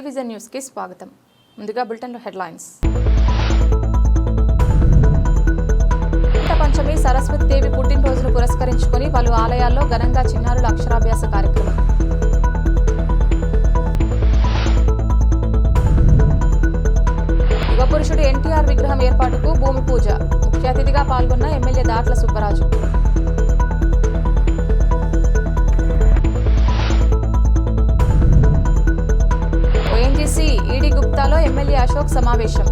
Vision news కి స్వాగతం. ముందుగా బులెటిన్లో హెడ్లైన్స్. పంచమి సరస్వతి దేవి పుట్టినరోజును పురస్కరించుకొని పలు ఆలయాల్లో ఘనంగా చిన్నారుల అక్షరాభ్యాస కార్యక్రమం. యుగపురుషుడు ఎన్టీఆర్ విగ్రహం ఏర్పాటుకు భూమి పూజ. ముఖ్య అతిథిగా పాల్గొన్న MLA Datla Subbaraju. ONGC ED గుప్తాలో ఎమ్మెల్యే అశోక్ సమావేశం.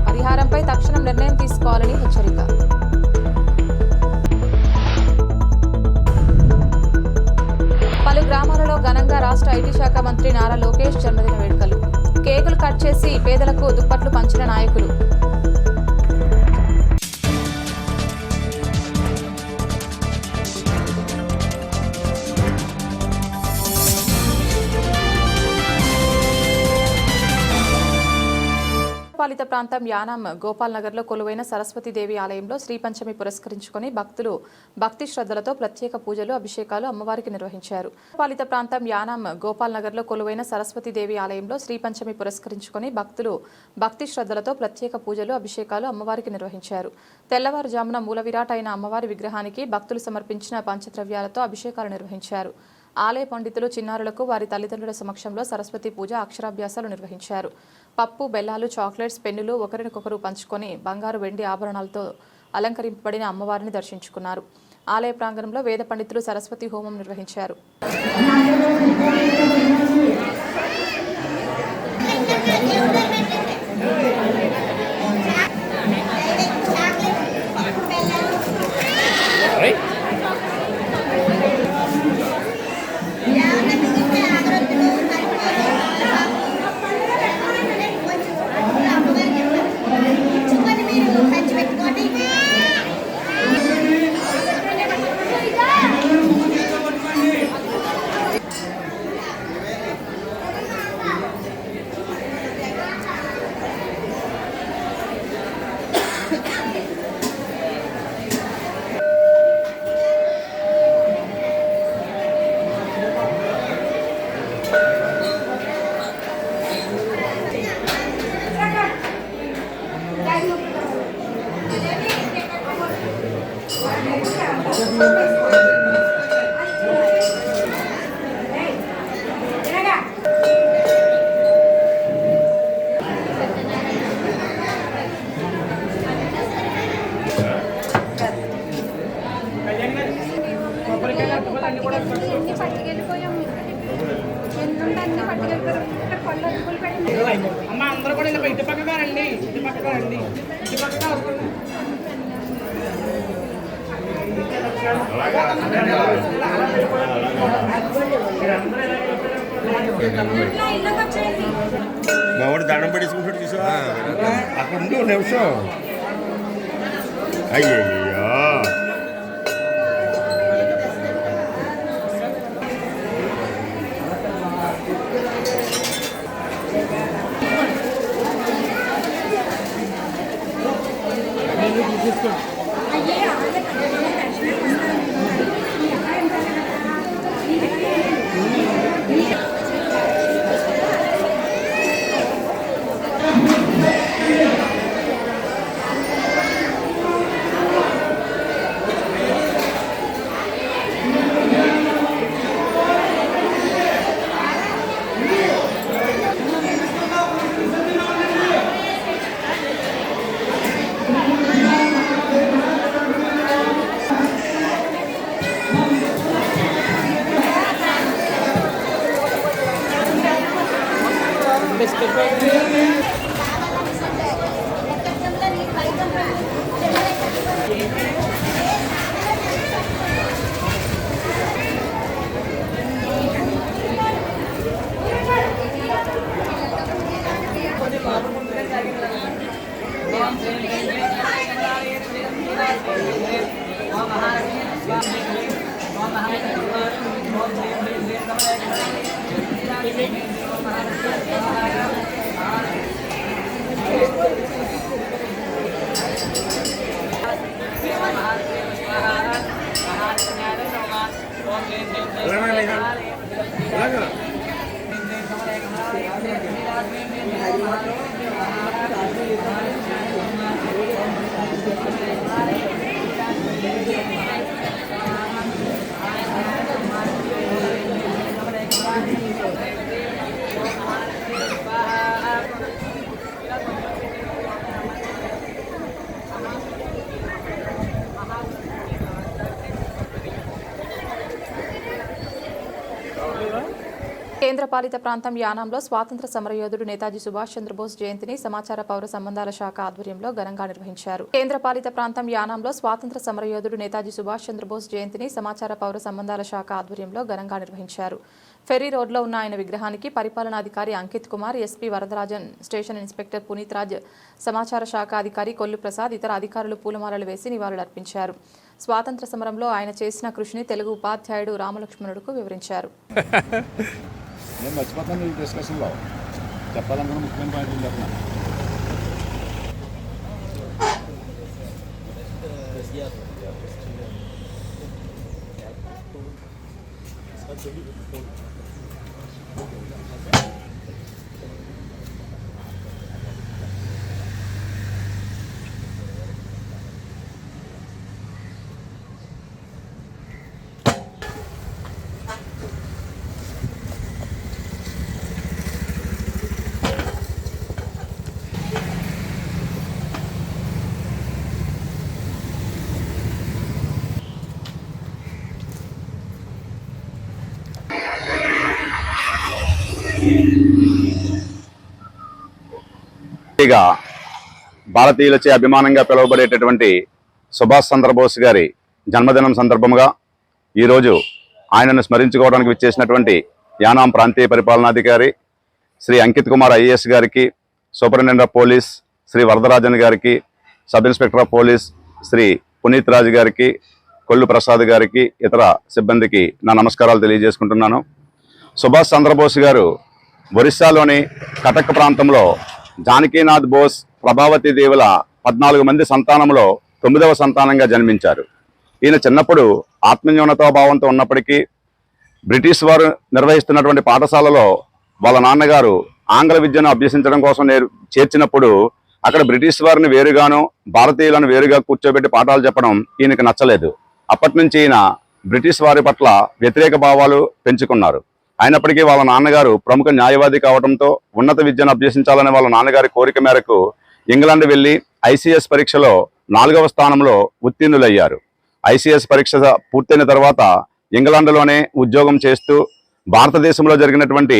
పరిహారంపై తక్షణం నిర్ణయం తీసుకోవాలని హెచ్చరిక. పలు గ్రామాలలో ఘనంగా రాష్ట్ర ఐటీ శాఖ మంత్రి నారా లోకేష్ జన్మదిన వేడుకలు. కేకులు కట్ చేసి పేదలకు దుప్పట్లు పంచిన నాయకులు. పాలిత ప్రాంతం యానాం గోపాల్ నగర్ లో కొలువైన సరస్వతీదేవి ఆలయంలో శ్రీ పంచమి పురస్కరించుకొని భక్తులు భక్తి శ్రద్ధలతో ప్రత్యేక పూజలు అభిషేకాలు అమ్మవారికి నిర్వహించారు. పాలిత ప్రాంతం యానాం గోపాల్ నగర్ లో కొలువైన సరస్వతీదేవి ఆలయంలో శ్రీ పంచమి పురస్కరించుకొని భక్తులు భక్తి శ్రద్ధలతో ప్రత్యేక పూజలు అభిషేకాలు అమ్మవారికి నిర్వహించారు. తెల్లవారుజామున మూల విరాట్ అయిన అమ్మవారి విగ్రహానికి భక్తులు సమర్పించిన పంచద్రవ్యాలతో అభిషేకాలు నిర్వహించారు. ఆలయ పండితులు చిన్నారులకు వారి తల్లిదండ్రుల సమక్షంలో సరస్వతి పూజ అక్షరాభ్యాసాలు నిర్వహించారు. పప్పు, బెల్లాలు, చాక్లెట్స్, పెన్నులు ఒకరినొకరు పంచుకొని బంగారు, వెండి ఆభరణాలతో అలంకరింపబడిన అమ్మవారిని దర్శించుకున్నారు. ఆలయ ప్రాంగణంలో వేద పండితులు సరస్వతి హోమం నిర్వహించారు. అందరూ కూడా ఇటు పక్కగా రండి, ఇటు పక్కగా రండి, ఇటు పక్కగా వస్తుంది. మా వాడు దండం పడేసుకుంటాడు చూసా, అక్కడ ఉండి ఒక నిమిషం. అయ్యయ్యో కేంద్రపాలిత ప్రాంతం యానాంలో స్వాతంత్ర సమరయోధుడు నేతాజీ సుభాష్ చంద్రబోస్ జయంతిని సమాచార పౌర సంబంధాల శాఖ ఆధ్వర్యంలో ఘనంగా నిర్వహించారు. కేంద్రపాలిత ప్రాంతం యానాంలో స్వాతంత్ర సమరయోధుడు నేతాజీ సుభాష్ చంద్రబోస్ జయంతిని సమాచార పౌర సంబంధాల శాఖ ఆధ్వర్యంలో ఘనంగా నిర్వహించారు. ఫెర్రీ రోడ్లో ఉన్న ఆయన విగ్రహానికి పరిపాలనాధికారి Ankit Kumar, SP Varadarajan, station inspector Puneeth Raj, సమాచార శాఖ అధికారి కొల్లు ప్రసాద్, ఇతర అధికారులు పూలమాలలు వేసి నివాళులర్పించారు. స్వాతంత్ర సమరంలో ఆయన చేసిన కృషిని తెలుగు ఉపాధ్యాయుడు రామలక్ష్మణుడుకు వివరించారు. నేను మర్చిపోతాను ఈ డిస్కషన్లో చెప్పాలనుకున్న ముఖ్యమైన పాయింట్లు చెప్పిన భారతీయులచే అభిమానంగా పిలువబడేటటువంటి సుభాష్ చంద్రబోస్ గారి జన్మదినం సందర్భంగా ఈరోజు ఆయనను స్మరించుకోవడానికి విచ్చేసినటువంటి యానాం ప్రాంతీయ పరిపాలనాధికారి శ్రీ అంకిత్ కుమార్ ఐఏఎస్ గారికి, superintendent of police Shri Varadarajan గారికి, sub inspector of police Shri Puneet Raj గారికి, కొల్లు ప్రసాద్ గారికి, ఇతర సిబ్బందికి నా నమస్కారాలు తెలియజేసుకుంటున్నాను. సుభాష్ చంద్రబోస్ గారు ఒరిస్సాలోని కటక్ ప్రాంతంలో జానకీనాథ్ బోస్, ప్రభావతి దేవుల 14 మంది సంతానంలో 9వ సంతానంగా జన్మించారు. ఈయన చిన్నప్పుడు ఆత్మన్యూనతాభావంతో ఉన్నప్పటికీ బ్రిటిష్ వారు నిర్వహిస్తున్నటువంటి పాఠశాలలో వాళ్ళ నాన్నగారు ఆంగ్ల విద్యను అభ్యసించడం కోసం చేర్చినప్పుడు అక్కడ బ్రిటిష్ వారిని వేరుగాను, భారతీయులను వేరుగా కూర్చోబెట్టి పాఠాలు చెప్పడం ఈయనకి నచ్చలేదు. అప్పటి నుంచి ఈయన బ్రిటిష్ వారి పట్ల వ్యతిరేక భావాలు పెంచుకున్నారు. అయినప్పటికీ వాళ్ళ నాన్నగారు ప్రముఖ న్యాయవాది కావడంతో ఉన్నత విద్యను అభ్యసించాలనే వాళ్ళ నాన్నగారి కోరిక మేరకు ఇంగ్లాండ్ వెళ్ళి ఐసీఎస్ పరీక్షలో 4వ స్థానంలో ఉత్తీర్ణులయ్యారు. ఐసీఎస్ పరీక్ష పూర్తయిన తర్వాత ఇంగ్లాండ్లోనే ఉద్యోగం చేస్తూ భారతదేశంలో జరిగినటువంటి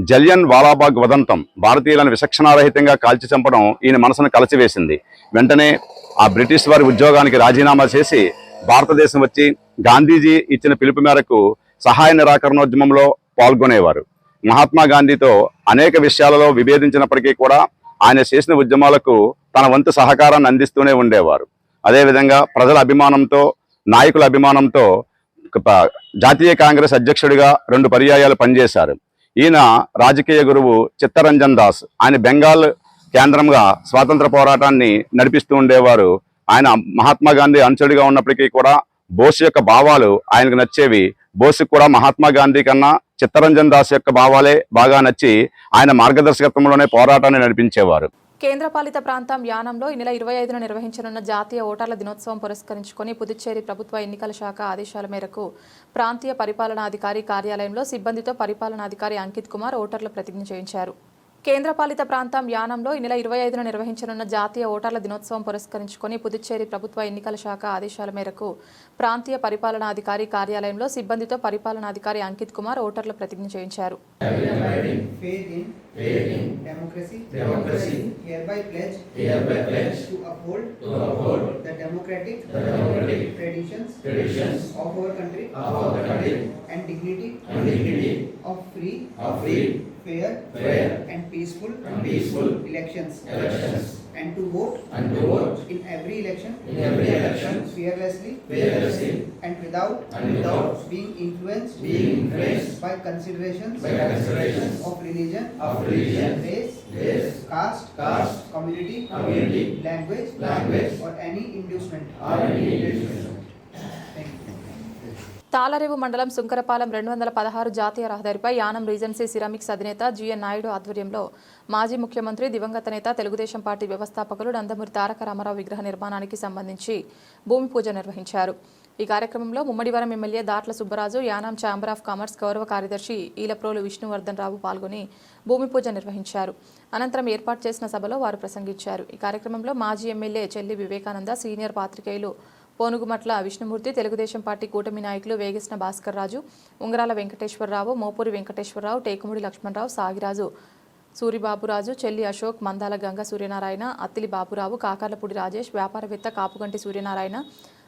జలియన్ వాలాబాగ్ ఉదంతం, భారతీయులను విచక్షణారహితంగా కాల్చి చంపడం ఈయన మనసును కలచివేసింది. వెంటనే ఆ బ్రిటిష్ వారి ఉద్యోగానికి రాజీనామా చేసి భారతదేశం వచ్చి గాంధీజీ ఇచ్చిన పిలుపు మేరకు సహాయ నిరాకరణోద్యమంలో పాల్గొనేవారు. మహాత్మా గాంధీతో అనేక విషయాలలో విభేదించినప్పటికీ కూడా ఆయన చేసిన ఉద్యమాలకు తన వంతు సహకారాన్ని అందిస్తూనే ఉండేవారు. అదేవిధంగా ప్రజల అభిమానంతో, నాయకుల అభిమానంతో జాతీయ కాంగ్రెస్ అధ్యక్షుడిగా 2 పర్యాయాలు పనిచేశారు. ఈయన రాజకీయ గురువు చిత్తరంజన్ దాస్, ఆయన బెంగాల్ కేంద్రంగా స్వాతంత్ర పోరాటాన్ని నడిపిస్తూ ఉండేవారు. ఆయన మహాత్మా గాంధీ అనుచరుడిగా ఉన్నప్పటికీ కూడా బోస్ యొక్క భావాలు ఆయనకు నచ్చేవి. బోస్కి కూడా మహాత్మా గాంధీ కన్నా చిత్తరంజన్ దాస్ యొక్క భావాలే బాగా నచ్చి ఆయన మార్గదర్శకత్వంలోనే పోరాటాన్ని నడిపించేవారు. కేంద్రపాలిత ప్రాంతం యానంలో ఈ నెల 25న నిర్వహించనున్న జాతీయ ఓటర్ల దినోత్సవం పురస్కరించుకొని పుదుచ్చేరి ప్రభుత్వ ఎన్నికల శాఖ ఆదేశాల మేరకు ప్రాంతీయ పరిపాలనాధికారి కార్యాలయంలో సిబ్బందితో పరిపాలనాధికారి అంకిత్ కుమార్ ఓటర్ల ప్రతిజ్ఞ చేయించారు. కేంద్రపాలిత ప్రాంతం యానంలో ఈ నెల 25న నిర్వహించనున్న జాతీయ ఓటర్ల దినోత్సవం పురస్కరించుకొని పుదుచ్చేరి ప్రభుత్వ ఎన్నికల శాఖ ఆదేశాల మేరకు ప్రాంతీయ పరిపాలనాధికారి కార్యాలయంలో సిబ్బందితో పరిపాలనాధికారి అంకిత్ కుమార్ ఓటర్ల ప్రతిజ్ఞ చేయించారు. Fair and peaceful elections and to vote in every election fearlessly and without being influenced by considerations of religion, race, caste, community, language or any inducement. Tallarevu మండలం సుంకరపాలెం 216 జాతీయ రహదారిపై యానం రీజెన్సీ సిరామిక్స్ అధినేత జిఎన్ నాయుడు ఆధ్వర్యంలో మాజీ ముఖ్యమంత్రి దివంగత నేత తెలుగుదేశం పార్టీ వ్యవస్థాపకులు నందమూరి తారక రామారావు విగ్రహ నిర్మాణానికి సంబంధించి భూమి పూజ నిర్వహించారు. ఈ కార్యక్రమంలో Mummidivaram MLA Datla Subbaraju, Yanam chamber of commerce గౌరవ కార్యదర్శి ఈలప్రోలు విష్ణువర్ధన్ రావు పాల్గొని భూమి పూజ నిర్వహించారు. అనంతరం ఏర్పాటు చేసిన సభలో వారు ప్రసంగించారు. ఈ కార్యక్రమంలో మాజీ ఎమ్మెల్యే చెల్లి వివేకానంద, సీనియర్ పాత్రికేయులు పోనుగుమట్ల విష్ణుమూర్తి, తెలుగుదేశం పార్టీ కూటమి నాయకులు వేగిసిన భాస్కర్ రాజు, ఉంగరాల వెంకటేశ్వరరావు, మోపూరి వెంకటేశ్వరరావు, టేకుముడి లక్ష్మణరావు, సాగిరాజు, సూరిబాబురాజు, చెల్లి అశోక్, మందాల గంగ సూర్యనారాయణ, అత్తిలి బాబురావు, కాకర్లపూడి రాజేష్, వ్యాపారవేత్త Kapuganti Suryanarayana,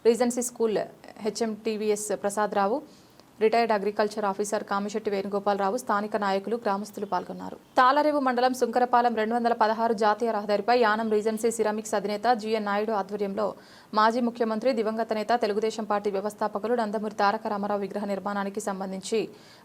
regency school HM TVS Prasadarao, retired agriculture officer Kamisetti Venugopalarao, స్థానిక నాయకులు, గ్రామస్తులు పాల్గొన్నారు. తాళరేవు మండలం సుంకరపాలెం 216 జాతీయ రహదారిపై యానం రీజెన్సీ సిరామిక్స్ అధినేత జిఎన్ నాయుడు ఆధ్వర్యంలో మాజీ ముఖ్యమంత్రి దివంగత నేత తెలుగుదేశం పార్టీ వ్యవస్థాపకులు నందమూరి తారక రామారావు విగ్రహ నిర్మాణానికి సంబంధించి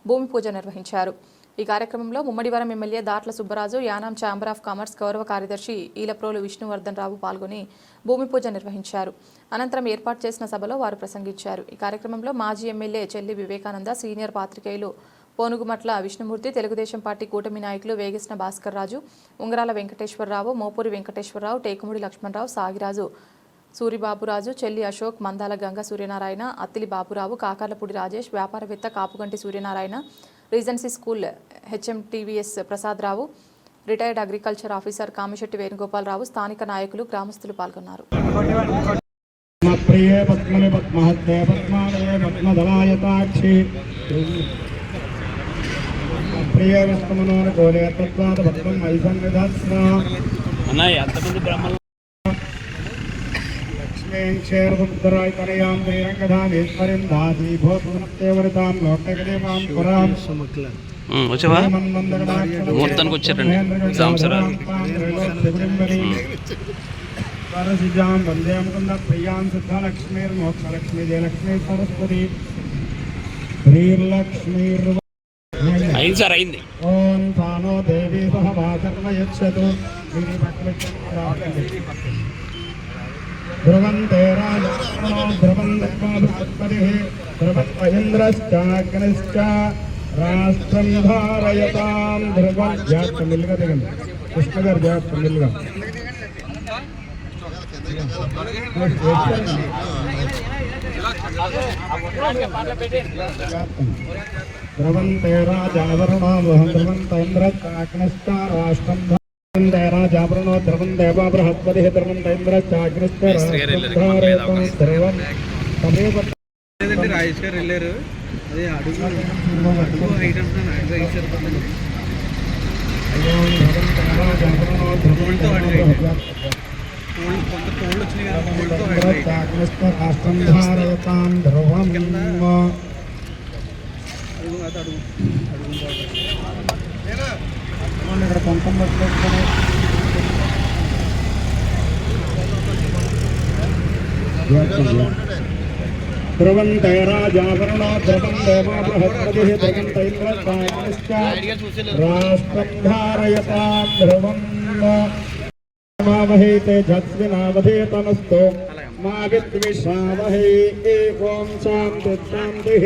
భూమి పూజ నిర్వహించారు. ఈ కార్యక్రమంలో Mummidivaram MLA Datla Subbaraju, Yanam chamber of commerce గౌరవ కార్యదర్శి ఈలప్రోలు విష్ణువర్ధన్ రావు పాల్గొని భూమి పూజ నిర్వహించారు. అనంతరం ఏర్పాటు చేసిన సభలో వారు ప్రసంగించారు. ఈ కార్యక్రమంలో మాజీ ఎమ్మెల్యే చెల్లి వివేకానంద, సీనియర్ పాత్రికేయులు పోనుగుమట్ల విష్ణుమూర్తి, తెలుగుదేశం పార్టీ కూటమి నాయకులు వేగిసిన భాస్కర్ రాజు, ఉంగరాల వెంకటేశ్వరరావు, మోపూరి వెంకటేశ్వరరావు, టేకుముడి లక్ష్మణరావు, సాగిరాజు, సూరిబాబురాజు, చెల్లి అశోక్, మందాల గంగ సూర్యనారాయణ, అత్తిలి బాబురావు, కాకర్లపూడి రాజేష్, వ్యాపారవేత్త Kapuganti Suryanarayana, regency school HM TVS Prasadarao, retired agriculture officer Kamisetti Venugopalarao, స్థానిక నాయకులు, గ్రామస్తులు పాల్గొన్నారు. వచ్చావా ముహూర్తానికి వచ్చారండి సంవత్సరాలు వందే ముకుంద ప్రియాం సిద్ధలక్ష్మీర్మోక్షలక్ష్మీ జయలక్ష్మీ సరస్వతి అయింది సార్ అయింది. ఓం సానో దేవీ సహ వాచర్మయచ్చతు ధ్రువంతే రాజో ధ్రువం దత్వాధిపతిః ధ్రువత్వయింద్రశ్చాగ్నిశ్చ రాష్ట్రం ధారయతాం ధ్రువం. జాగ్రత్త మెల్లిగా దిగండి కృష్ణ గారు, జాగ్రత్త మెల్లిగా. ధ్రువంతే రాజావరుణోహం ధ్రువంత ఇంద్రశ్చాగ్నిశ్చ రాష్ట్రం రాజావరుణో ధ్రువం దేవా బృహస్పతిః ధ్రువంత ఇంద్రశ్చాగ్నిశ్చ రాష్ట్రం ధారయతాం ధ్రువం. రాజేష్ గారు వెళ్ళారు. అదే అడుగు ఐటమ్స్ సరిపోతుంది. రాష్ట్రం ధారయతాం ధ్రువం. ఇక్కడ కొంతం పట్టుకొని ధ్రువంతే రాజావరుణో ధ్రువం దేవా బృహస్పతిః ధ్రువంత ఇంద్రశ్చాగ్నిశ్చ రాష్ట్రం ధారయతాం ధ్రువం. మావహే తేజస్వినావధేతమస్తు మా విద్విషావహే. ఓం శాంతి శాంతిః.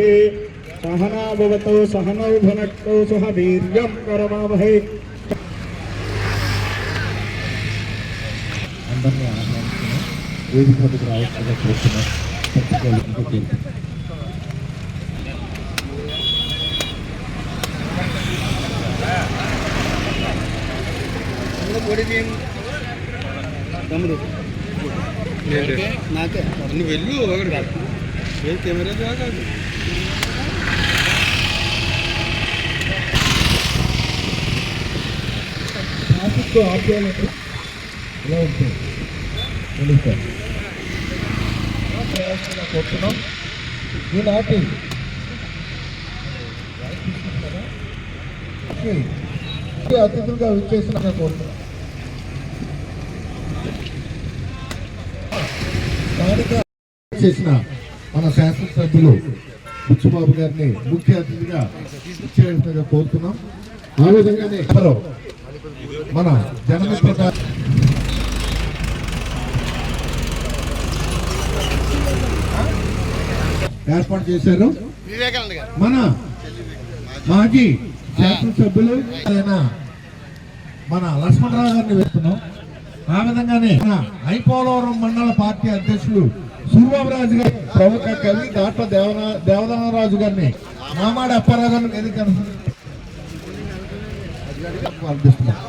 సహనా భవతు సహనౌ భునక్తు సహ వీర్యం కరవావహై. అందరినీ ఆహ్వానిస్తున్నాం. వేదిక వద్దకు రావాల్సిందిగా కోరుతున్నాం. తమ్ముడు నాకే నువ్వు వెళ్ళు ఒకటి కాదు కెమెరా కాదు. ట్రాఫిక్ ఆప్యాయత ఎలా ఉంటుంది తెలుస్తారు. కోరుతున్నాం. ఈనాటి అతిథులుగా విచ్చేసిన కోరుతున్నాం. చేసిన మన శాసనసభ్యులు బుచ్చుబాబు గారిని ముఖ్య అతిథిగా ఇచ్చేయాల్సిందిగా కోరుతున్నాం. ఆ విధంగానే మన జనమిత్ర ఏర్పాటు చేశారు. మన మాజీ శాసనసభ్యులు అయిన మన లక్ష్మణరావు గారిని వేస్తున్నాం. ఆ విధంగానే మన ఐపోలవరం మండల పార్టీ అధ్యక్షులు సూర్యబాబురాజు గారి ప్రముఖ కవి దాట్ల దేవదానరాజు గారిని మామాడి అప్పారావు గారిని వేదిక అనిపిస్తున్నాం.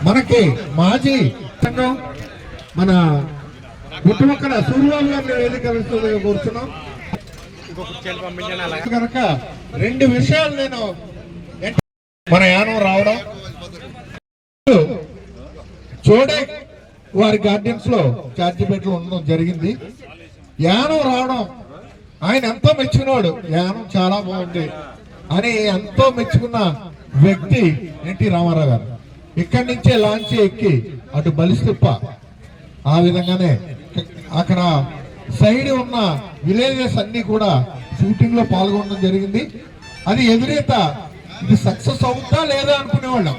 మనకి మాజీ సంఘం మన గుట్టుమక్కల సూర్యబాబు గారిని వేదిక కూర్చున్నాం. కనుక రెండు విషయాలు నేను మన యానం రావడం, చూడే వారి గార్డెన్స్ లో చార్జిపేటలో ఉండడం జరిగింది. యానం రావడం ఆయన ఎంతో మెచ్చుకున్నాడు. యానం చాలా బాగుంది అని ఎంతో మెచ్చుకున్న వ్యక్తి ఎన్టీ రామారావు గారు. ఇక్కడి నుంచే లాంచ్ ఎక్కి అటు బలిస్తుప్ప, ఆ విధంగానే అక్కడ సైడ్ ఉన్న విలేజెస్ అన్ని కూడా షూటింగ్ లో పాల్గొనడం జరిగింది. అది ఎదురీత ఇది సక్సెస్ అవుతా లేదా అనుకునేవాళ్ళం.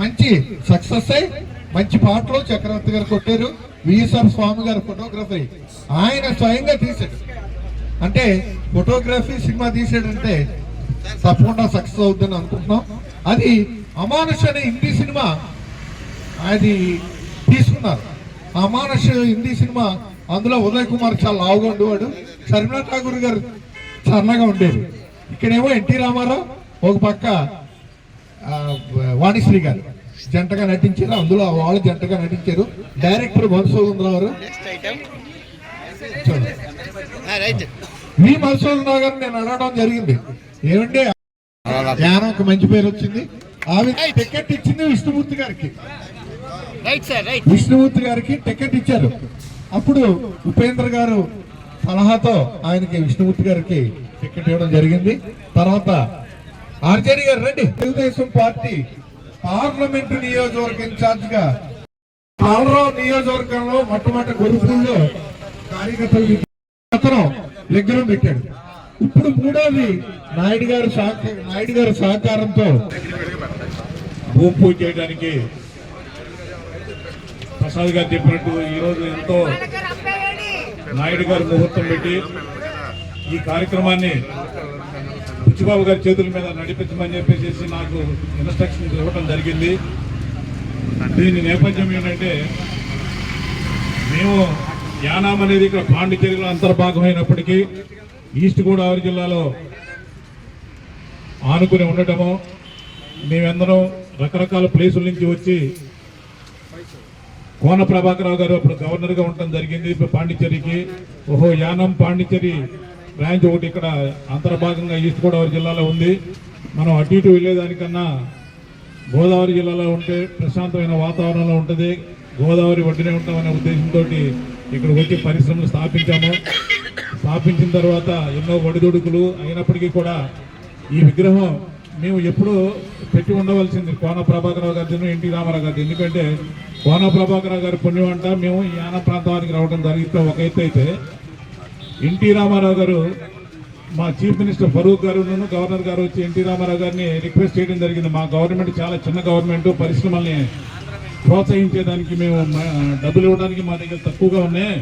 మంచి సక్సెస్ అయి మంచి పాటలు చక్రవర్తి గారు కొట్టారు. విఎస్ఆర్ స్వామి గారు ఫోటోగ్రఫీ ఆయన స్వయంగా తీసాడు. అంటే ఫోటోగ్రఫీ సినిమా తీసాడంటే తప్పకుండా సక్సెస్ అవుతుందని అనుకుంటున్నాం. అది అమానుష్ అనే హిందీ సినిమా అది తీసుకున్నారు. అమానుష్ హిందీ సినిమా, అందులో ఉదయ్ కుమార్ చాలా లావుగా ఉండేవాడు, శర్మిలా ఠాకూర్ గారు సన్నగా ఉండేది. ఇక్కడేమో ఎన్టీ రామారావు, ఒక పక్క వాణిశ్రీ గారు జంటగా నటించారు. అందులో వాళ్ళు జంటగా నటించారు. డైరెక్టర్ మధుసూదనరావు గారు, వి మధుసూదనరావు గారు నేను అడగడం జరిగింది, ఏమంటే యానం ఒక మంచి పేరు వచ్చింది. ఆ విధంగా టికెట్ ఇచ్చింది విష్ణుమూర్తి గారికి. విష్ణుమూర్తి గారికి టికెట్ ఇచ్చారు. అప్పుడు ఉపేంద్ర గారు సలహాతో ఆయనకి విష్ణుమూర్తి గారికి టికెట్ ఇవ్వడం జరిగింది. తర్వాత ఆర్జేడీ గారు రండి, తెలుగుదేశం పార్టీ పార్లమెంటు నియోజకవర్గ ఇన్ఛార్జ్ గా పాలరావు నియోజకవర్గంలో మొట్టమొదటి గురుకుల్లో కార్యకర్తలు విగ్రహం పెట్టాడు. ఇప్పుడు మూడోది నాయుడు గారి సహకారంతో భూమి పూజ చేయడానికి ప్రసాద్ గారు చెప్పినట్టు ఈరోజు ఎంతో నాయుడు గారు ముహూర్తం పెట్టి ఈ కార్యక్రమాన్ని బుచ్చిబాబు గారి చేతుల మీద నడిపించమని చెప్పేసి నాకు ఇన్స్ట్రక్షన్స్ ఇవ్వడం జరిగింది. దీని నేపథ్యం ఏంటంటే, మేము యానాం అనేది ఇక్కడ పాండిచేరిలో అంతర్భాగమైనప్పటికీ ఈస్ట్ గోదావరి జిల్లాలో ఆనుకుని ఉండటము, మేమందరం రకరకాల ప్లేసుల నుంచి వచ్చి కోన ప్రభాకరరావు గారు అప్పుడు గవర్నర్గా ఉండటం జరిగింది పాండిచ్చేరికి. ఓహో, యానం పాండిచ్చేరి బ్రాంచ్ ఒకటి ఇక్కడ అంతర్భాగంగా ఈస్ట్ గోదావరి జిల్లాలో ఉంది. మనం అటు ఇటు వెళ్ళేదానికన్నా గోదావరి జిల్లాలో ఉంటే ప్రశాంతమైన వాతావరణంలో ఉంటుంది, గోదావరి ఒడ్డునే ఉంటామనే ఉద్దేశంతో ఇక్కడ వచ్చి పరిశ్రమలు స్థాపించాము. స్థాపించిన తర్వాత ఎన్నో ఒడిదుడుకులు అయినప్పటికీ కూడా ఈ విగ్రహం మేము ఎప్పుడు పెట్టి ఉండవలసింది కోన ప్రభాకరరావు గారిని, ఎన్టీ రామారావు గారి. ఎందుకంటే కోన ప్రభాకరరావు గారి పుణ్యం అంట మేము ఈ యాన ప్రాంతానికి రావడం జరిగితే ఒక ఎత్తు అయితే, ఎన్టీ రామారావు గారు మా చీఫ్ మినిస్టర్ ఫరూక్ గారు గవర్నర్ గారు వచ్చి ఎన్టీ రామారావు గారిని రిక్వెస్ట్ చేయడం జరిగింది. మా గవర్నమెంట్ చాలా చిన్న గవర్నమెంట్, పరిశ్రమల్ని ప్రోత్సహించేదానికి మేము డబ్బులు ఇవ్వడానికి మా దగ్గర తక్కువగా ఉన్నాయి,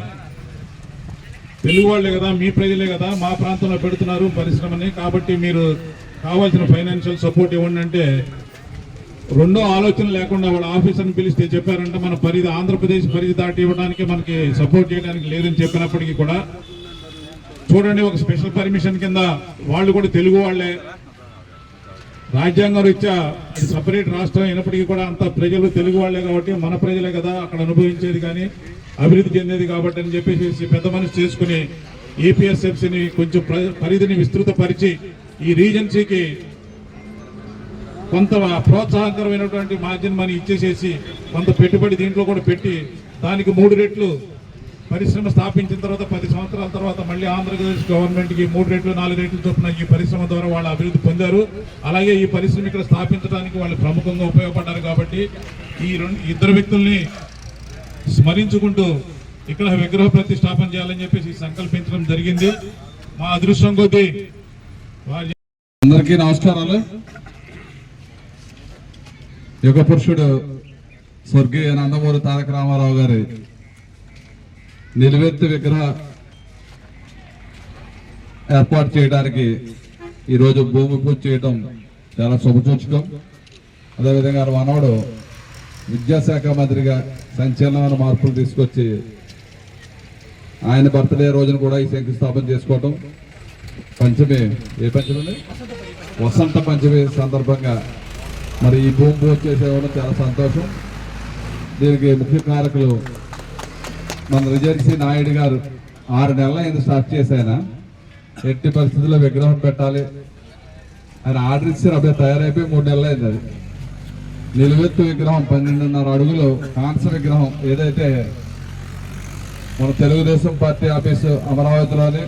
తెలుగు వాళ్ళే కదా, మీ ప్రజలే కదా మా ప్రాంతంలో పెడుతున్నారు పరిశ్రమని, కాబట్టి మీరు కావాల్సిన ఫైనాన్షియల్ సపోర్ట్ ఇవ్వండి అంటే, రెండో ఆలోచన లేకుండా వాళ్ళ ఆఫీసర్ని పిలిస్తే చెప్పారంటే మన పరిధి ఆంధ్రప్రదేశ్ పరిధి దాటి ఇవ్వడానికి మనకి సపోర్ట్ చేయడానికి లేదని చెప్పినప్పటికీ కూడా చూడండి, ఒక స్పెషల్ పర్మిషన్ కింద వాళ్ళు కూడా తెలుగు వాళ్లే, రాజ్యాంగం రీత్యా అది సపరేట్ రాష్ట్రం అయినప్పటికీ కూడా అంత ప్రజలు తెలుగు వాళ్లే కాబట్టి మన ప్రజలే కదా అక్కడ అనుభవించేది కానీ అభివృద్ధి చెందేది కాబట్టి అని చెప్పేసి పెద్ద మనసు చేసుకుని ఏపీఎస్ఎఫ్సిని కొంచెం పరిధిని విస్తృతపరిచి ఈ రీజెన్సీకి కొంత ప్రోత్సాహకరమైనటువంటి మార్జిన్ మనీ ఇచ్చేసేసి కొంత పెట్టుబడి దీంట్లో కూడా పెట్టి దానికి 3 రెట్లు పరిశ్రమ స్థాపించిన తర్వాత 10 సంవత్సరాల తర్వాత మళ్ళీ ఆంధ్రప్రదేశ్ గవర్నమెంట్కి 3 రెట్లు 4 రెట్లు చొప్పున ఈ పరిశ్రమ ద్వారా వాళ్ళు అభివృద్ధి పొందారు. అలాగే ఈ పరిశ్రమ ఇక్కడ స్థాపించడానికి వాళ్ళు ప్రముఖంగా ఉపయోగపడ్డారు. కాబట్టి ఈ ఇద్దరు వ్యక్తుల్ని స్మరించుకుంటూ ఇక్కడ విగ్రహ ప్రతిష్టాపన చేయాలని చెప్పేసి సంకల్పించడం జరిగింది. మా అదృష్టం కొద్దీ అందరికీ నమస్కారాలు. యుగ పురుషుడు స్వర్గీయ నందమూరి తారక రామారావు గారి నిలువెత్తు విగ్రహ ఏర్పాటు చేయడానికి ఈరోజు భూమి పూజ చేయడం చాలా శుభసూచకం. అదేవిధంగా మనవడు విద్యాశాఖ మంత్రిగా సంచలనమైన మార్పులు తీసుకొచ్చి ఆయన బర్త్డే రోజున కూడా ఈ శంకుస్థాపన చేసుకోవటం, పంచమి ఏ పంచమి వసంత పంచమి సందర్భంగా మరి ఈ భూమి పూజ చేసేవాడు చాలా సంతోషం. దీనికి ముఖ్య కారకులు మన రిజర్సీ నాయుడు గారు 6 నెలల అయింది స్టార్ట్ చేశాయన. ఎట్టి పరిస్థితుల్లో విగ్రహం పెట్టాలి ఆయన ఆర్డర్ ఇచ్చారు. అప్పుడే తయారైపోయి 3 నెలలు అయింది. అది నిలువెత్తు విగ్రహం 12.5 అడుగులు కాంస్య విగ్రహం ఏదైతే మన తెలుగుదేశం పార్టీ ఆఫీసు అమరావతిలోని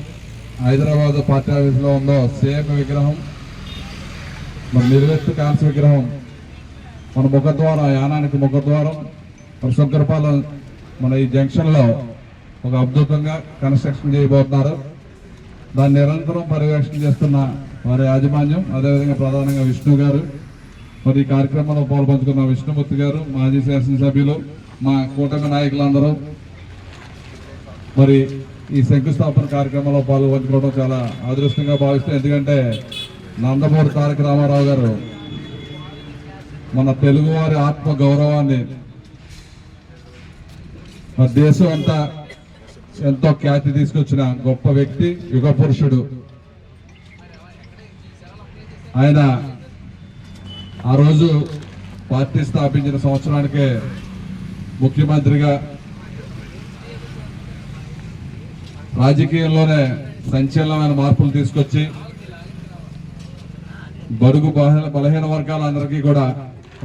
హైదరాబాద్ పార్టీ ఆఫీసులో ఉందో సేమ్ విగ్రహం, మన నిలువెత్తు కాంస్య విగ్రహం మన ముఖద్వారం, యానానికి ముఖద్వారం మన శంకరపాలెం మన ఈ జంక్షన్లో ఒక అద్భుతంగా కన్స్ట్రక్షన్ చేయబోతున్నారు. దాన్ని నిరంతరం పర్యవేక్షణ చేస్తున్న వారి యాజమాన్యం, అదేవిధంగా ప్రధానంగా విష్ణు గారు, మరి ఈ కార్యక్రమంలో పాల్పంచుకున్న విష్ణుమూర్తి గారు, మాజీ శాసనసభ్యులు, మా కూటమి నాయకులందరూ మరి ఈ శంకుస్థాపన కార్యక్రమంలో పాల్పంచుకోవడం చాలా అదృష్టంగా భావిస్తాం. ఎందుకంటే నందమూరి తారక రామారావు గారు మన తెలుగువారి ఆత్మ గౌరవాన్ని మన దేశం అంతా ఎంతో ఖ్యాతి తీసుకొచ్చిన గొప్ప వ్యక్తి, యుగ పురుషుడు. ఆయన ఆ రోజు పార్టీ స్థాపించిన సంవత్సరానికే ముఖ్యమంత్రిగా రాజకీయంలోనే సంచలనమైన మార్పులు తీసుకొచ్చి బడుగు బలహీన వర్గాలందరికీ కూడా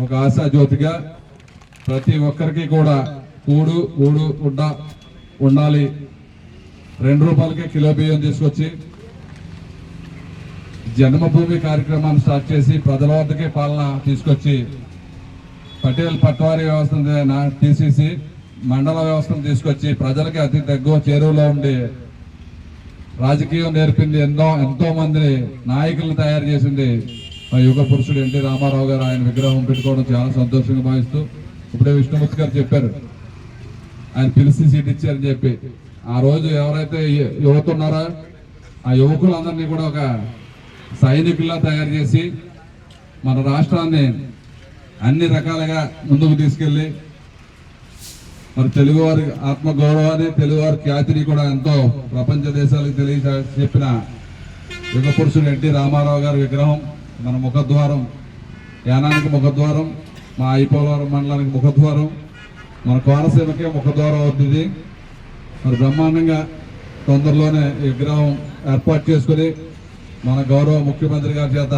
ఒక ఆశాజ్యోతిగా ప్రతి ఒక్కరికి కూడా కూడు ఊడు ఉండాలి, 2 రూపాయలకే కిలో బియ్యం తీసుకొచ్చి జన్మభూమి కార్యక్రమాన్ని స్టార్ట్ చేసి ప్రజల వద్దకే పాలన తీసుకొచ్చి పటేల్ పట్వారీ వ్యవస్థను తీసేసి మండల వ్యవస్థను తీసుకొచ్చి ప్రజలకి అతి తక్కువ చేరువలో ఉండి రాజకీయం నేర్పింది, ఎంతో మంది నాయకులను తయారు చేసింది ఆ యుగ పురుషుడు ఎన్టీ రామారావు గారు. ఆయన విగ్రహం పెట్టుకోవడం చాలా సంతోషంగా భావిస్తూ, ఇప్పుడే విష్ణుమూర్తి గారు చెప్పారు ఆయన పిలిచి సీట్ ఇచ్చారని చెప్పి. ఆ రోజు ఎవరైతే యువత ఉన్నారో ఆ యువకులందరినీ కూడా ఒక సైనికుల్లా తయారు చేసి మన రాష్ట్రాన్ని అన్ని రకాలుగా ముందుకు తీసుకెళ్ళి మరి తెలుగువారి ఆత్మగౌరవాన్ని, తెలుగువారి ఖ్యాతిని కూడా ఎంతో ప్రపంచ దేశాలకు చెప్పిన యుగ పురుషుడు ఎన్టీ రామారావు గారి విగ్రహం మన ముఖద్వారం, యానానికి ముఖద్వారం, మా ఐపోలవరం మండలానికి ముఖద్వారం, మన కోనసీమకే ముఖద్వారం అవుతుంది. మరి బ్రహ్మాండంగా తొందరలోనే విగ్రహం ఏర్పాటు చేసుకుని మన గౌరవ ముఖ్యమంత్రి గారి చేత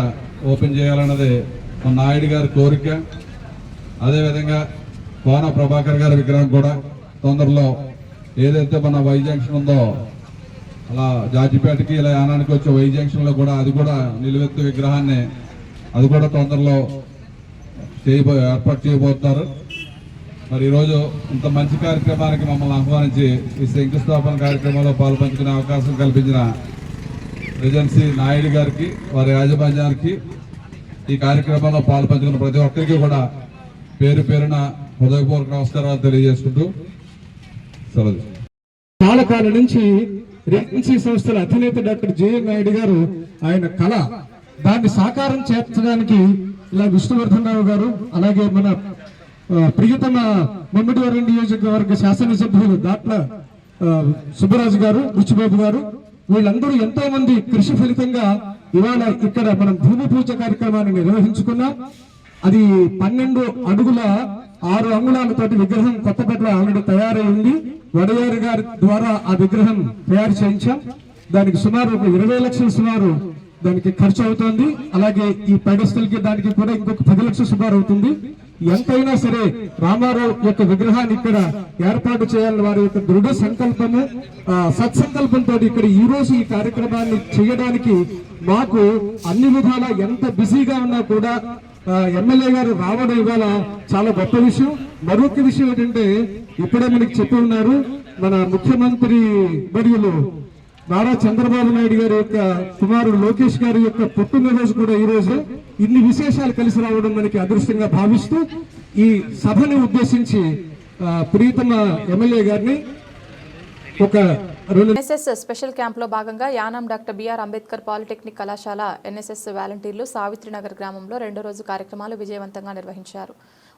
ఓపెన్ చేయాలన్నది మన నాయుడు గారి కోరిక. అదేవిధంగా కోన ప్రభాకర్ గారి విగ్రహం కూడా తొందరలో ఏదైతే మన వై జంక్షన్ ఉందో అలా జాజిపేటకి ఇలా యానానికి వచ్చే వై జంక్షన్లో కూడా అది కూడా నిలువెత్తు విగ్రహాన్ని అది కూడా తొందరలో ఏర్పాటు చేయబోతున్నారు. మరి ఈరోజు ఇంత మంచి కార్యక్రమానికి మమ్మల్ని ఆహ్వానించి ఈ శంకుస్థాపన కార్యక్రమంలో పాల్పంచుకునే అవకాశం కల్పించిన రిజెన్సీ నాయుడు గారికి, వారి యాజమాన్యానికి, ఈ కార్యక్రమంలో పాల్పంచుకున్న ప్రతి ఒక్కరికి కూడా పేరు పేరున హృదయపూర్వక నమస్కారాలు తెలియజేసుకుంటూ సెలవు. చాలా కాలం నుంచి రిజెన్సీ సంస్థల అధినేత డాక్టర్ జేఎన్ నాయుడు గారు ఆయన కళ దాన్ని సాకారం చేర్చడానికి ఇలా విష్ణువర్ధన్ రావు గారు, అలాగే మన ప్రియతమ మమ్మిడివరం నియోజకవర్గ శాసనసభ్యులు దాట్ల సుబ్బరాజు గారు, రుచిబాబు గారు, వీళ్ళందరూ ఎంతో మంది కృషి ఫలితంగా ఇవాళ ఇక్కడ మనం భూమి పూజ కార్యక్రమాన్ని నిర్వహించుకున్నాం. అది 12 అడుగుల 6 అంగుళాలతోటి విగ్రహం కొత్తపేటలో ఆల్రెడీ తయారైంది. వడయారి గారి ద్వారా ఆ విగ్రహం తయారు చేయించాం. దానికి సుమారు 20 లక్షలు సుమారు దానికి ఖర్చు అవుతుంది. అలాగే ఈ పెడస్టల్ కి దానికి కూడా ఇంకొక 10 లక్షలు సుమారు అవుతుంది. ఎంతైనా సరే రామారావు యొక్క విగ్రహాన్ని ఇక్కడ ఏర్పాటు చేయాలని వారి యొక్క దృఢ సంకల్పము, సత్సంకల్పంతో ఇక్కడ ఈ రోజు ఈ కార్యక్రమాన్ని చేయడానికి మాకు అన్ని విధాల ఎంత బిజీగా ఉన్నా కూడా ఎమ్మెల్యే గారు రావడం ఇవాళ చాలా గొప్ప విషయం. మరొక విషయం ఏంటంటే ఇప్పుడే మనకి చెప్పి ఉన్నారు, మన ముఖ్యమంత్రి వర్యులు నారా చంద్రబాబు నాయుడు గారి యొక్క కుమారుడు లోకేష్ గారి యొక్క పుట్టినరోజు కూడా ఈ రోజు. ఇన్ని విశేషాలు కలిసి రావడం మనకి అదృష్టంగా భావిస్తూ ఈ సభని ఉద్దేశించి ప్రియతమ ఎమ్మెల్యే గారిని ఒక 2 ఎన్ఎస్ఎస్ స్పెషల్ క్యాంప్లో భాగంగా Yanam doctor BR Ambedkar polytechnic కళాశాల ఎన్ఎస్ఎస్ వాలంటీర్లు సావిత్రినగర్ గ్రామంలో రెండో రోజు కార్యక్రమాలు విజయవంతంగా నిర్వహించారు.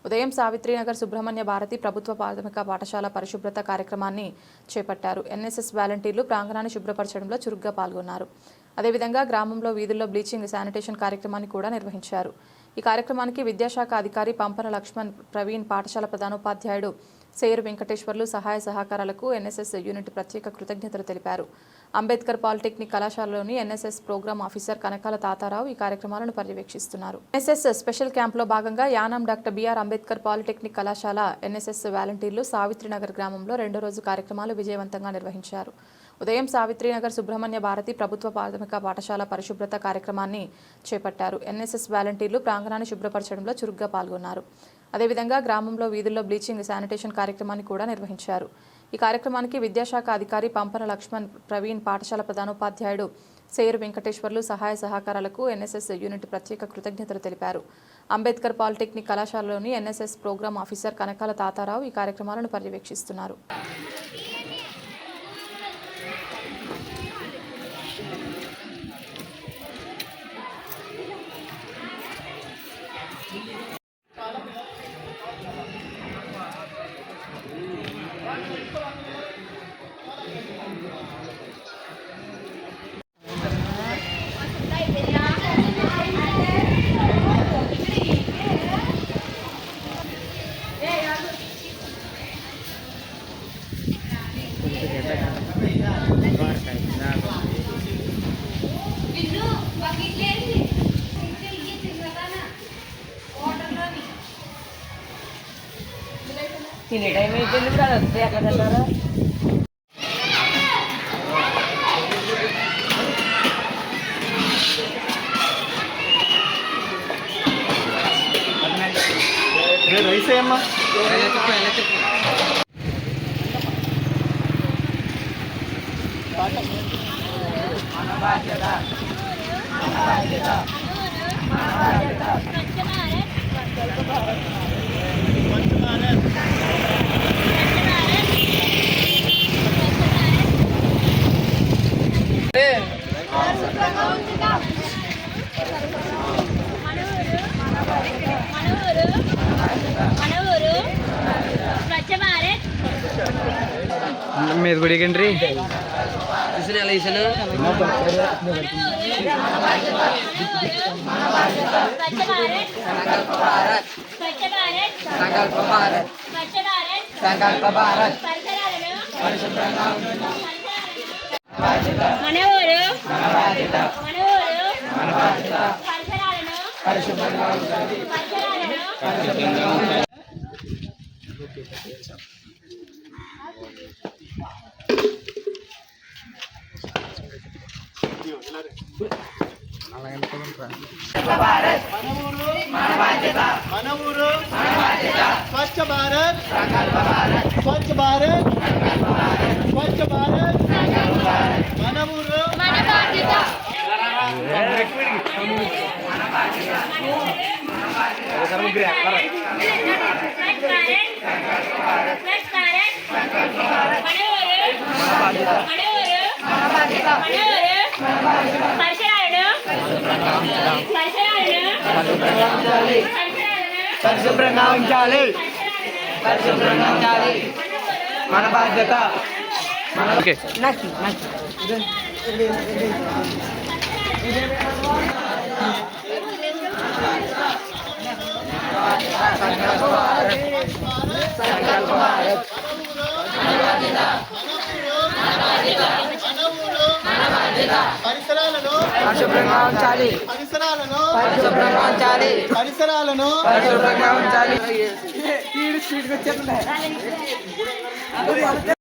ఉదయం సావిత్రినగర్ సుబ్రహ్మణ్య భారతి ప్రభుత్వ ప్రాథమిక పాఠశాల పరిశుభ్రత కార్యక్రమాన్ని చేపట్టారు. ఎన్ఎస్ఎస్ వాలంటీర్లు ప్రాంగణాన్ని శుభ్రపరచడంలో చురుగ్గా పాల్గొన్నారు. అదేవిధంగా గ్రామంలో వీధుల్లో బ్లీచింగ్, శానిటేషన్ కార్యక్రమాన్ని కూడా నిర్వహించారు. ఈ కార్యక్రమానికి విద్యాశాఖ అధికారి పంపన లక్ష్మణ్ ప్రవీణ్, పాఠశాల ప్రధానోపాధ్యాయుడు సేరు వెంకటేశ్వర్లు సహాయ సహకారాలకు ఎన్ఎస్ఎస్ యూనిట్ ప్రత్యేక కృతజ్ఞతలు తెలిపారు. అంబేద్కర్ పాలిటెక్నిక్ కళాశాలలోని NSS programme officer Kanakala Tatarao ఈ కార్యక్రమాలను పర్యవేక్షిస్తున్నారు. ఎన్ఎస్ఎస్ స్పెషల్ క్యాంప్లో భాగంగా Yanam doctor BR Ambedkar polytechnic కళాశాల ఎన్ఎస్ఎస్ వాలంటీర్లు సావిత్రినగర్ గ్రామంలో రెండో రోజు కార్యక్రమాలు విజయవంతంగా నిర్వహించారు. ఉదయం సావిత్రినగర్ సుబ్రహ్మణ్య భారతి ప్రభుత్వ ప్రాథమిక పాఠశాల పరిశుభ్రత కార్యక్రమాన్ని చేపట్టారు. ఎన్ఎస్ఎస్ వాలంటీర్లు ప్రాంగణాన్ని శుభ్రపరచడంలో చురుగ్గా పాల్గొన్నారు. అదేవిధంగా గ్రామంలో వీధుల్లో బ్లీచింగ్, శానిటేషన్ కార్యక్రమాన్ని కూడా నిర్వహించారు. ఈ కార్యక్రమానికి విద్యాశాఖ అధికారి పంపన లక్ష్మణ్ ప్రవీణ్, పాఠశాల ప్రధానోపాధ్యాయుడు సేరు వెంకటేశ్వర్లు సహాయ సహకారాలకు ఎన్ఎస్ఎస్ యూనిట్ ప్రత్యేక కృతజ్ఞతలు తెలిపారు. అంబేద్కర్ పాలిటెక్నిక్ కళాశాలలోని NSS programme officer Kanakala Tatarao ఈ కార్యక్రమాలను పర్యవేక్షిస్తున్నారు. తినే టైం అయిపోయింది కూడా అంతే ఎక్కడ తిన్నారా రైస్ అమ్మా మీద గుడికండ్రి స్వచ్ఛ భారత్ స్వచ్ఛ భారత్ స్వచ్ఛ భారత్ మన ఊరు మన బాధ్యత పరిశుభ్రంగా ఉంచాలి మన బాధ్యత. పరిసరాలను పరిశుభ్రంగా ఉంచాలి పరిసరాలను పరిశుభ్రంగా ఉంచాలి పరిసరాలను పరిశుభ్రంగా ఉంచాలి.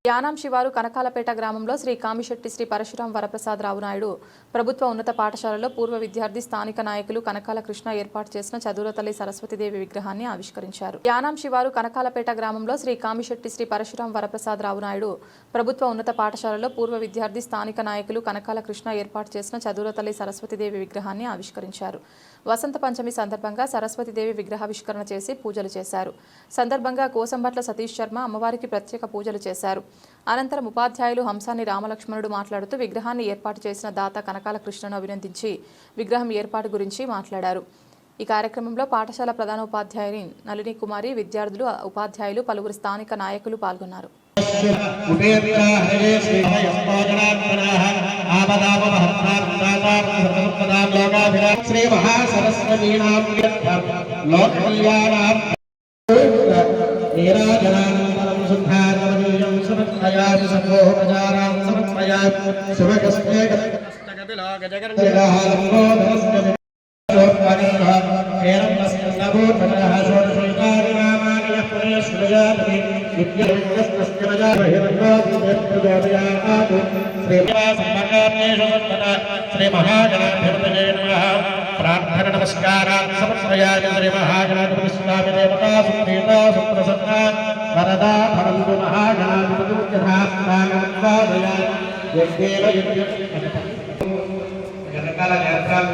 యానాం శివారు కనకాలపేట గ్రామంలో శ్రీ కామిశెట్టి శ్రీ పరశురాం వరప్రసాదరావు నాయుడు ప్రభుత్వ ఉన్నత పాఠశాలలో పూర్వ విద్యార్థి, స్థానిక నాయకులు కనకాల కృష్ణ ఏర్పాటు చేసిన చదువుల తల్లి సరస్వతీదేవి విగ్రహాన్ని ఆవిష్కరించారు. యానాం శివారు కనకాలపేట గ్రామంలో శ్రీ కామిశెట్టి శ్రీ పరశురాం వరప్రసాదరావు నాయుడు ప్రభుత్వ ఉన్నత పాఠశాలలో పూర్వ విద్యార్థి, స్థానిక నాయకులు కనకాల కృష్ణ ఏర్పాటు చేసిన చదువుల తల్లి సరస్వతీదేవి విగ్రహాన్ని ఆవిష్కరించారు. వసంత పంచమి సందర్భంగా సరస్వతీదేవి విగ్రహావిష్కరణ చేసి పూజలు చేశారు. సందర్భంగా సందర్భంగా కోసంబట్ల సతీష్ శర్మ అమ్మవారికి ప్రత్యేక పూజలు చేశారు. అనంతరం ఉపాధ్యాయులు హంసాని రామలక్ష్మణుడు మాట్లాడుతూ విగ్రహాన్ని ఏర్పాటు చేసిన దాత కనకాల కృష్ణను అభినందించి విగ్రహం ఏర్పాటు గురించి మాట్లాడారు. ఈ కార్యక్రమంలో పాఠశాల ప్రధానోపాధ్యాయుని నళిని కుమారి, విద్యార్థులు, ఉపాధ్యాయులు, పలువురు స్థానిక నాయకులు పాల్గొన్నారు. శ్రీ మహాసరస్వతీనాం లోకకళ్యాణాం నీరాజనానందనం శుద్ధారమణీయం సమర్పయామి సర్వోపచారాం సమర్పయామి శుభకస్మే గజగర్జగహాలంబోధరస్య శ్రీ మహాగణాధిపతయే నమః. ప్రార్థన నమస్కారాన్ సమర్పయామి. శ్రీ మహాగణాధిపతి స్వామి దేవతా సుప్రీతా సుప్రసన్నా వరదా భవంతు మహాగణాధిపతి యథాస్థానముద్వాదయామి. యజ్ఞేన యజ్ఞం రకరకాల నేత్రాలు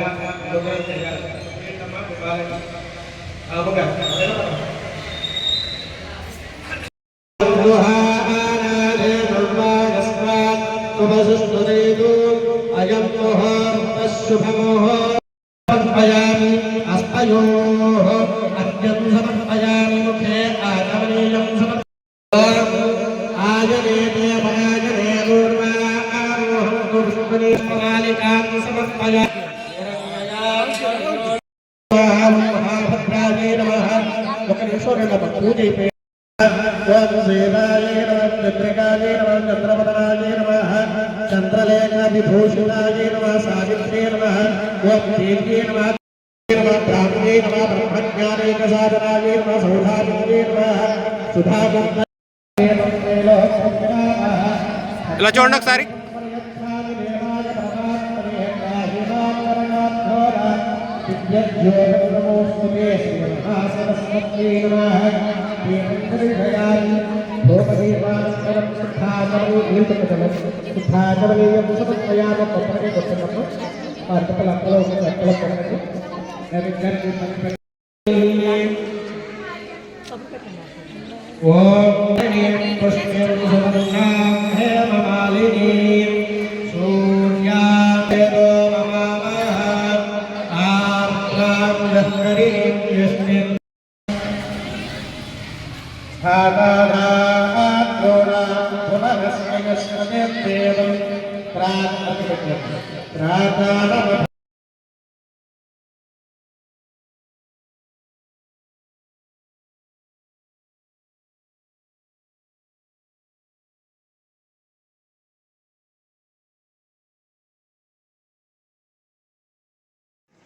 అయం శుభమోహయామి. అస్తయోః అర్ఘ్యం సమర్పయామి. ముఖే ఆచమనీయం సమర్పయామి. ఆయనే దేవాయనే ఊర్వారోహం పుష్పనిష్మాలికాం సమర్పయామి. మహాభద్రాయ నమః. ఒక నిమిషం పూజ అయిపోయి ఓం శ్రీరాయ నమః. చంద్రికాయ నమః. చంద్రపదనాయ నమః. చంద్రలేఖ విభూషితాయ నమః. సావిత్రే నమః. ఓం దేవ్యే నమః. బ్రాహ్మణే నమః. బ్రహ్మజ్ఞానేక సాధనాయ నమః. సౌధామిత్రే నమః. సుధాగంధ ఇలా చూడండి ఒకసారి.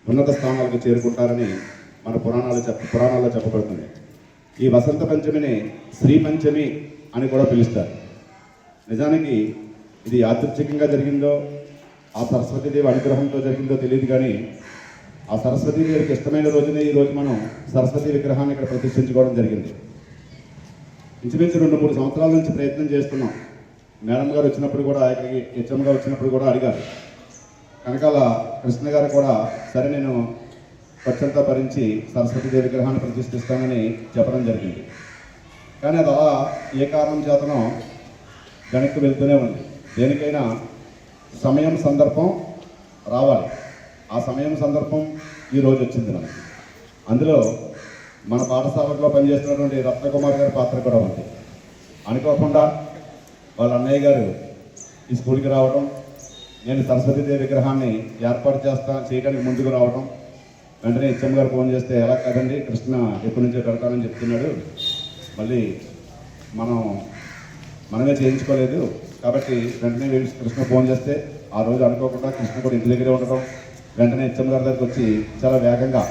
ఉన్నత స్థానాలకు చేరుకుంటారని మన పురాణాల్లో చెప్పబడుతుంది. ఈ వసంత పంచమిని శ్రీ పంచమి అని కూడా పిలుస్తారు. నిజానికి ఇది యాదృచ్ఛికంగా జరిగిందో ఆ సరస్వతీదేవి అనుగ్రహంతో జరిగిందో తెలియదు, కానీ ఆ సరస్వతీదేవికి ఇష్టమైన రోజునే ఈరోజు మనం సరస్వతీ విగ్రహాన్ని ఇక్కడ ప్రతిష్ఠించుకోవడం జరిగింది. ఇంచుమించు 2-3 సంవత్సరాల నుంచి ప్రయత్నం చేస్తున్నాం. మేడం గారు వచ్చినప్పుడు కూడా, ఇక్కడికి హెచ్ఎం గారు వచ్చినప్పుడు కూడా అడిగారు. కనకాల కృష్ణ గారు కూడా సరే నేను ఖర్చంతా భరించి సరస్వతీదేవి విగ్రహాన్ని ప్రతిష్ఠిస్తానని చెప్పడం జరిగింది. కానీ అది అలా ఏ కారణం చేతనో వెనక్కి వెళ్తూనే ఉంది. దేనికైనా సమయం సందర్భం రావాలి. ఆ సమయం సందర్భం ఈరోజు వచ్చింది మనకి. అందులో మన పాఠశాలలో పనిచేస్తున్నటువంటి రత్నకుమార్ గారి పాత్ర కూడా ఉంది. అనుకోకుండా వాళ్ళ అన్నయ్య గారు ఈ స్కూల్కి రావడం, నేను సరస్వతీదేవి విగ్రహాన్ని ఏర్పాటు చేయడానికి ముందుకు రావడం, వెంటనే హెచ్ఎం గారు ఫోన్ చేస్తే ఎలా కదండి కృష్ణ ఎప్పటి నుంచో పెడతానని చెప్తున్నాడు, మళ్ళీ మనమే చేయించుకోలేదు కాబట్టి వెంటనే కృష్ణ ఫోన్ చేస్తే ఆ రోజు అనుకోకుండా కృష్ణ కూడా ఇంటి దగ్గరే ఉండడం, వెంటనే హెచ్ఎం గారి దగ్గరికి వచ్చి చాలా వేగంగా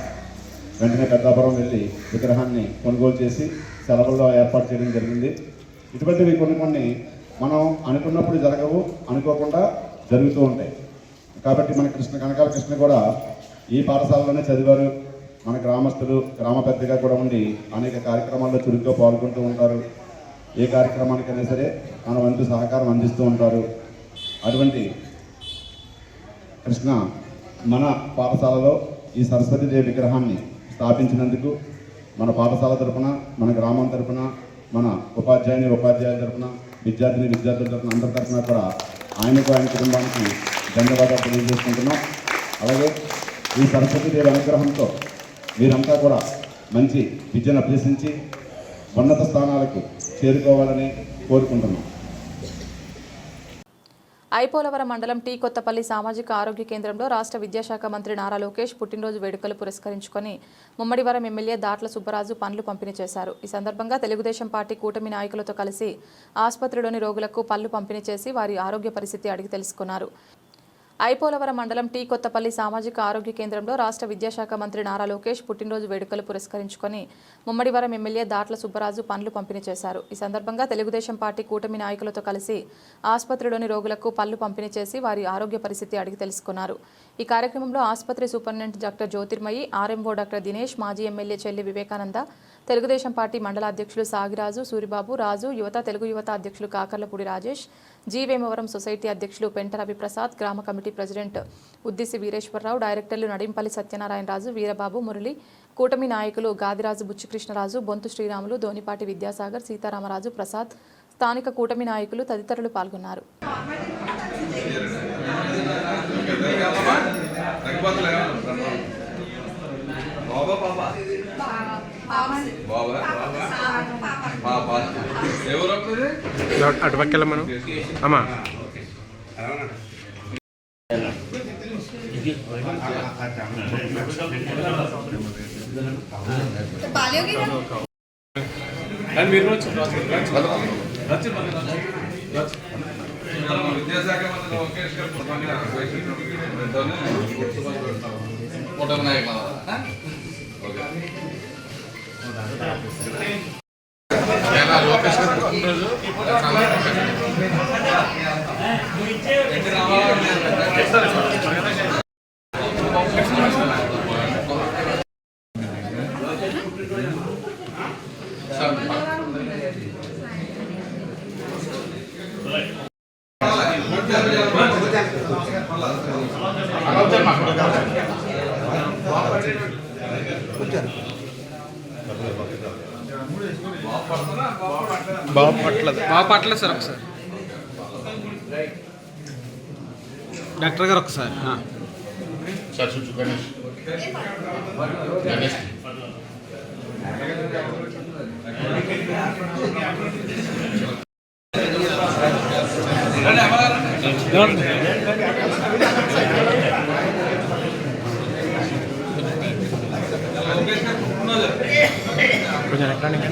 వెంటనే పెద్దాపురం వెళ్ళి విగ్రహాన్ని కొనుగోలు చేసి సెలవుల్లో ఏర్పాటు చేయడం జరిగింది. ఇటువంటివి కొన్ని మనం అనుకున్నప్పుడు జరగవు, అనుకోకుండా జరుగుతూ ఉంటాయి. కాబట్టి మన కనకాల కృష్ణ కూడా ఈ పాఠశాలలోనే చదివారు. మన గ్రామస్తులు, గ్రామ పెద్దగా కూడా ఉండి అనేక కార్యక్రమాల్లో చురుగ్గా పాల్గొంటూ ఉంటారు. ఏ కార్యక్రమానికైనా సరే మన వంతు సహకారం అందిస్తూ ఉంటారు. అటువంటి కృష్ణ మన పాఠశాలలో ఈ సరస్వతీదేవి విగ్రహాన్ని స్థాపించినందుకు మన పాఠశాల తరపున, మన గ్రామం తరపున, మన ఉపాధ్యాయుల తరపున, విద్యార్థుల తరపున అందరి తరపున కూడా ఆయనకు ఆయన కుటుంబానికి ధన్యవాదాలు తెలియజేసుకుంటున్నాం. అలాగే ఈ సరస్వతీదేవి అనుగ్రహంతో మీరంతా కూడా మంచి విద్యను అభ్యసించి ఉన్నత స్థానాలకు చేరుకోవాలని కోరుకుంటున్నాం. ఐపోలవరం మండలం టీ కొత్తపల్లి సామాజిక ఆరోగ్య కేంద్రంలో రాష్ట్ర విద్యాశాఖ మంత్రి నారా లోకేష్ పుట్టినరోజు వేడుకలు పురస్కరించుకొని ముమ్మడివరం ఎమ్మెల్యే దాట్ల సుబ్బరాజు పండ్లు పంపిణీ చేశారు. ఈ సందర్భంగా తెలుగుదేశం పార్టీ కూటమి నాయకులతో కలిసి ఆసుపత్రిలోని రోగులకు పళ్లు పంపిణీ చేసి వారి ఆరోగ్య పరిస్థితి అడిగి తెలుసుకున్నారు. ఐపోలవరం మండలం టీ కొత్తపల్లి సామాజిక ఆరోగ్య కేంద్రంలో రాష్ట్ర విద్యాశాఖ మంత్రి నారా లోకేష్ పుట్టినరోజు వేడుకలు పురస్కరించుకొని ముమ్మడివరం ఎమ్మెల్యే దాట్ల సుబ్బరాజు పండ్లు పంపిణీ చేశారు. ఈ సందర్భంగా తెలుగుదేశం పార్టీ కూటమి నాయకులతో కలిసి ఆసుపత్రిలోని రోగులకు పళ్లు పంపిణీ చేసి వారి ఆరోగ్య పరిస్థితి అడిగి తెలుసుకున్నారు. ఈ కార్యక్రమంలో ఆసుపత్రి superintendent doctor Jyothirmayi, RMO doctor Dinesh, మాజీ ఎమ్మెల్యే చెల్లి వివేకానంద, తెలుగుదేశం పార్టీ మండల అధ్యక్షులు సాగిరాజు, సూరిబాబు, రాజు, తెలుగు యువత అధ్యక్షులు కాకర్లపూడి రాజేష్, జీవేమవరం సొసైటీ అధ్యక్షులు పెంట రవిప్రసాద్, గ్రామ కమిటీ ప్రెసిడెంట్ ఉద్దిసి వీరేశ్వరరావు, డైరెక్టర్లు నడింపల్లి సత్యనారాయణరాజు, వీరబాబు, మురళి, కూటమి నాయకులు గాదిరాజు బుచ్చికృష్ణరాజు, బొంతు శ్రీరాములు, ధోనిపాటి విద్యాసాగర్, సీతారామరాజు, ప్రసాద్, స్థానిక కూటమి నాయకులు తదితరులు పాల్గొన్నారు. అటు పక్కల మనం అమ్మా విద్యాశాఖ మంత్రి లోకేష్ గారు పుట్టినరోజు బాగా పట్టలేదు సార్. ఒకసారి డాక్టర్ గారు ఒకసారి కొంచెం ఎక్కడానికి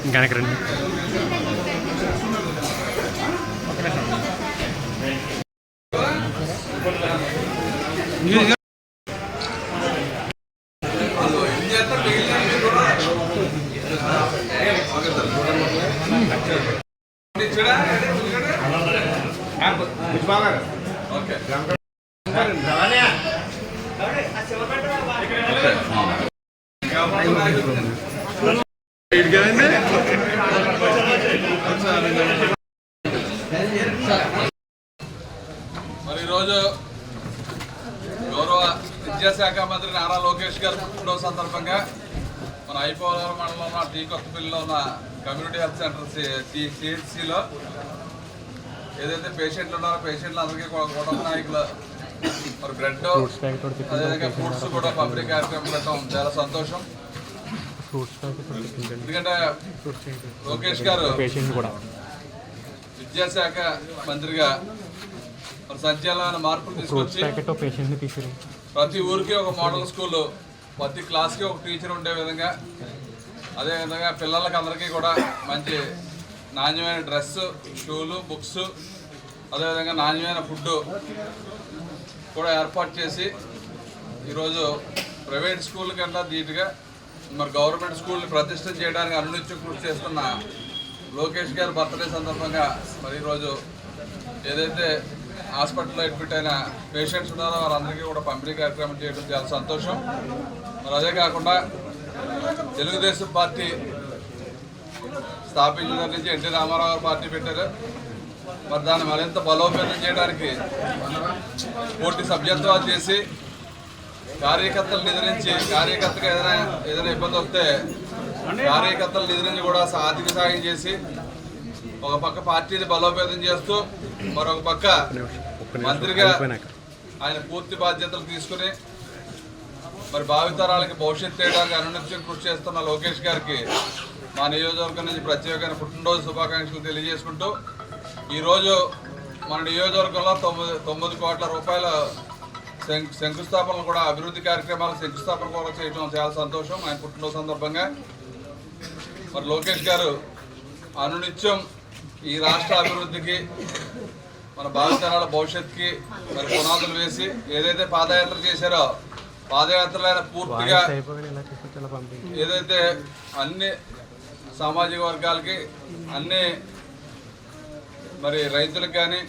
ఇంకా రండి. మరి ఈరోజు గౌరవ విద్యాశాఖ మంత్రి నారా లోకేష్ గారు పుట్టినరోజు సందర్భంగా మన ఐపోలవరం మండలంలో టీ కొత్తపల్లిలో ఉన్న కమ్యూనిటీ హెల్త్ సెంటర్ సిహెచ్సిలో ఏదైతే పేషెంట్లు ఉన్నారో పేషెంట్లు అందరికీ కూటమి నాయకులు మరి బ్రెడ్ అదేవిధంగా ఫ్రూట్స్ కూడా పంపిణీ కార్యక్రమం పెట్టడం చాలా సంతోషం. ఎందుకంటే లోకేష్ గారు విద్యాశాఖ మంత్రిగా మరి సంచలనమైన మార్పులు తీసుకొచ్చి ప్రతి ఊరికి ఒక మోడల్ స్కూల్, ప్రతి క్లాస్కి ఒక టీచర్ ఉండే విధంగా, అదేవిధంగా పిల్లలకి అందరికీ కూడా మంచి నాణ్యమైన డ్రెస్సు, షూలు, బుక్స్, అదేవిధంగా నాణ్యమైన ఫుడ్ కూడా ఏర్పాటు చేసి ఈరోజు ప్రైవేట్ స్కూల్ కన్నా ధీటుగా మరి గవర్నమెంట్ స్కూల్ని ప్రతిష్ట చేయడానికి అనునిత్యం కృషి చేస్తున్న లోకేష్ గారి బర్త్డే సందర్భంగా మరి ఈరోజు ఏదైతే హాస్పిటల్లో అడ్మిట్ అయిన పేషెంట్స్ ఉన్నారో వారందరికీ కూడా పంపిణీ కార్యక్రమం చేయడం చాలా సంతోషం. మరి అదే కాకుండా తెలుగుదేశం పార్టీ స్థాపించిన నుంచి ఎన్టీ రామారావు గారు పార్టీ పెట్టారు. మరి దాన్ని మరింత బలోపేతం చేయడానికి పూర్తి సభ్యత్వాలు చేసి కార్యకర్తలు నిద్రించి కార్యకర్తకు ఏదైనా ఇబ్బంది వస్తే కార్యకర్తలు నిద్రించి కూడా ఆర్థిక సాయం చేసి ఒక పక్క పార్టీని బలోపేతం చేస్తూ మరొక పక్క మంత్రిగా ఆయన పూర్తి బాధ్యతలు తీసుకుని మరి భావితరాలకి భవిష్యత్తు చేయడానికి అనునిత్యం కృషి చేస్తున్న లోకేష్ గారికి మా నియోజకవర్గం నుంచి ప్రత్యేకమైన పుట్టినరోజు శుభాకాంక్షలు తెలియజేసుకుంటూ ఈరోజు మన నియోజకవర్గంలో 9 కోట్ల రూపాయల శంకుస్థాపనలు కూడా అభివృద్ధి కార్యక్రమాల శంకుస్థాపన కూడా చేయడం చాలా సంతోషం. ఆయన పుట్టినరోజు సందర్భంగా మరి లోకేష్ గారు అనునిత్యం ఈ రాష్ట్ర అభివృద్ధికి మన భావితరాల భవిష్యత్తుకి మరి పునాదులు వేసి ఏదైతే పాదయాత్ర చేశారో పాదయాత్రలైన పూర్తిగా ఏదైతే అన్ని సామాజిక వర్గాలకి అన్ని మరి రైతులకు కానీ